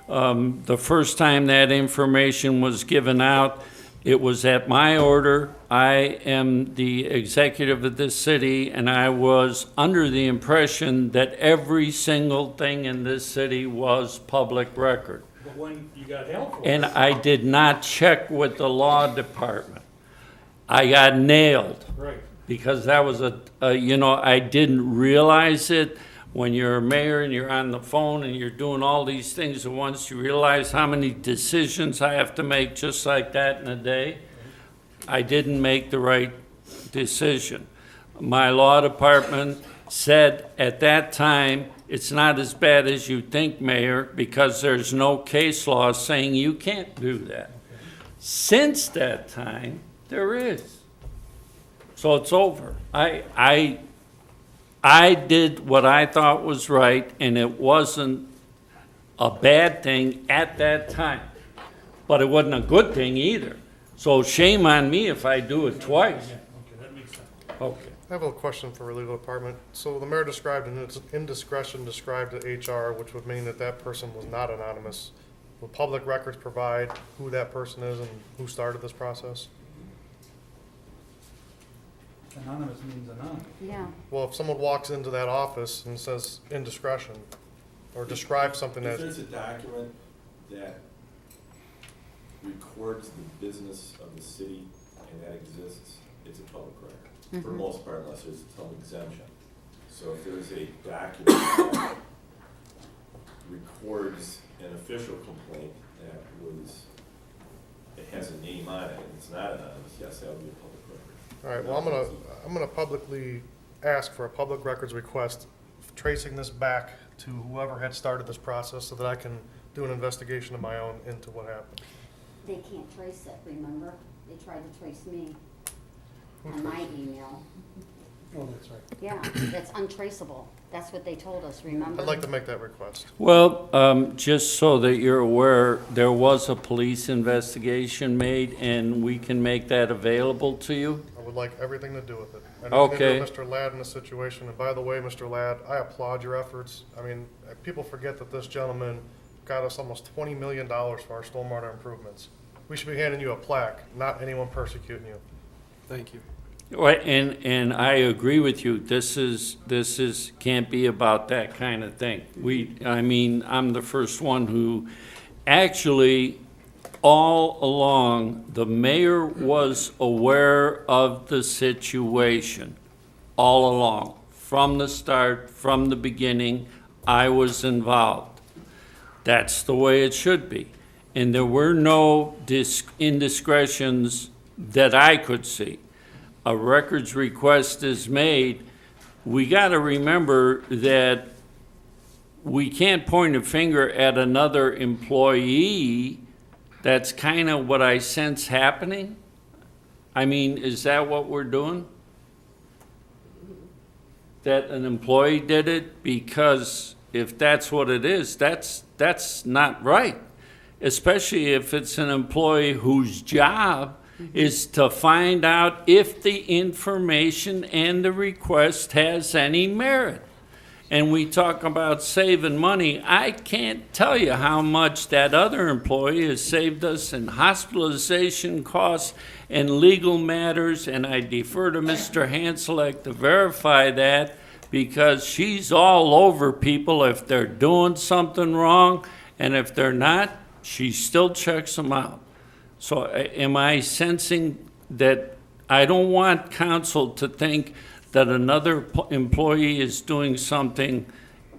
[SPEAKER 1] The first time that information was given out, it was at my order. I am the executive of this city, and I was under the impression that every single thing in this city was public record.
[SPEAKER 6] But when you got help for
[SPEAKER 1] And
[SPEAKER 6] it,
[SPEAKER 1] I did not check with the law department. I got nailed
[SPEAKER 6] right.
[SPEAKER 1] because that was I didn't realize it. When you're a mayor and you're on the phone and you're doing all these things at once, you realize how many decisions I have to make just like that in a day. I didn't make the right decision. My law department said at that time, it's not as bad as you think, Mayor, because there's no case law saying you can't do that. Since that time, there is. So it's over. I did what I thought was right, and it wasn't a bad thing at that time. But it wasn't a good thing either. So shame on me if I do it twice. Okay.
[SPEAKER 4] I have a question for our legal department. So the mayor described an indiscretion described to HR, which would mean that that person was not anonymous. Will public records provide who that person is and who started this process?
[SPEAKER 6] Anonymous means anonymous.
[SPEAKER 13] Yeah.
[SPEAKER 4] Well, if someone walks into that office and says indiscretion, or describes something
[SPEAKER 3] If
[SPEAKER 4] as,
[SPEAKER 3] there's a document that records the business of the city and that exists, it's a public record, for the most part, unless there's some exemption. So if there's a document that records an official complaint that it has a name on it, and it's not anonymous, yes, that would be a public record.
[SPEAKER 4] all right, well, I'm gonna publicly ask for a public records request tracing this back to whoever had started this process so that I can do an investigation of my own into what happened.
[SPEAKER 13] They can't trace it, remember? They tried to trace me on my email.
[SPEAKER 6] Oh, that's right.
[SPEAKER 13] Yeah, that's untraceable. That's what they told us, remember?
[SPEAKER 4] I'd like to make that request.
[SPEAKER 1] Well, just so that you're aware, there was a police investigation made, and we can make that available to you.
[SPEAKER 4] I would like everything to do with it. And anything to do with
[SPEAKER 1] Okay.
[SPEAKER 4] Mr. Ladd in this situation, and by the way, Mr. Ladd, I applaud your efforts. I mean, people forget that this gentleman got us almost $20 million for our stormwater improvements. We should be handing you a plaque, not anyone persecuting you.
[SPEAKER 16] Thank you.
[SPEAKER 1] Right, and I agree with you. This can't be about that kind of thing. I'm the first one who, actually, all along, the mayor was aware of the situation, all along. From the start, from the beginning, I was involved. That's the way it should be. And there were no indiscretions that I could see. A records request is made, we got to remember that we can't point a finger at another employee. That's kind of what I sense happening. I mean, is that what we're doing? That an employee did it? Because if that's what it is, that's not right. Especially if it's an employee whose job is to find out if the information and the request has any merit. And we talk about saving money. I can't tell you how much that other employee has saved us in hospitalization costs and legal matters, and I defer to Mr. Hanselek to verify that, because she's all over people if they're doing something wrong, and if they're not, she still checks them out. So am I sensing that I don't want council to think that another employee is doing something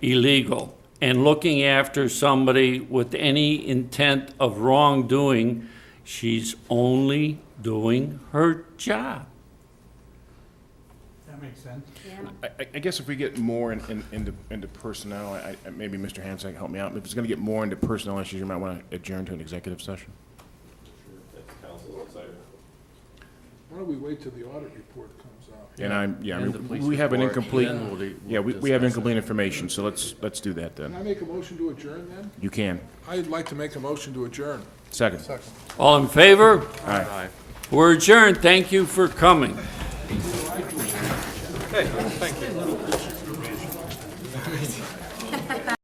[SPEAKER 1] illegal and looking after somebody with any intent of wrongdoing? She's only doing her job.
[SPEAKER 6] That makes sense.
[SPEAKER 5] I guess if we get more into personnel, maybe Mr. Hansen can help me out. If it's going to get more into personnel issues, you might want to adjourn to an executive session.
[SPEAKER 3] That's council's desire.
[SPEAKER 12] Why don't we wait till the audit report comes out?
[SPEAKER 5] And
[SPEAKER 14] the police
[SPEAKER 5] we have an
[SPEAKER 14] report,
[SPEAKER 5] incomplete,
[SPEAKER 14] and then
[SPEAKER 5] we have
[SPEAKER 14] discuss
[SPEAKER 5] incomplete information, so let's do that
[SPEAKER 12] Can I
[SPEAKER 5] then.
[SPEAKER 12] make a motion to adjourn then?
[SPEAKER 5] You can.
[SPEAKER 12] I'd like to make a motion to adjourn.
[SPEAKER 5] Second.
[SPEAKER 1] All in favor?
[SPEAKER 5] All right.
[SPEAKER 14] Aye.
[SPEAKER 1] We're adjourned. Thank you for coming.
[SPEAKER 16] Hey, thank you.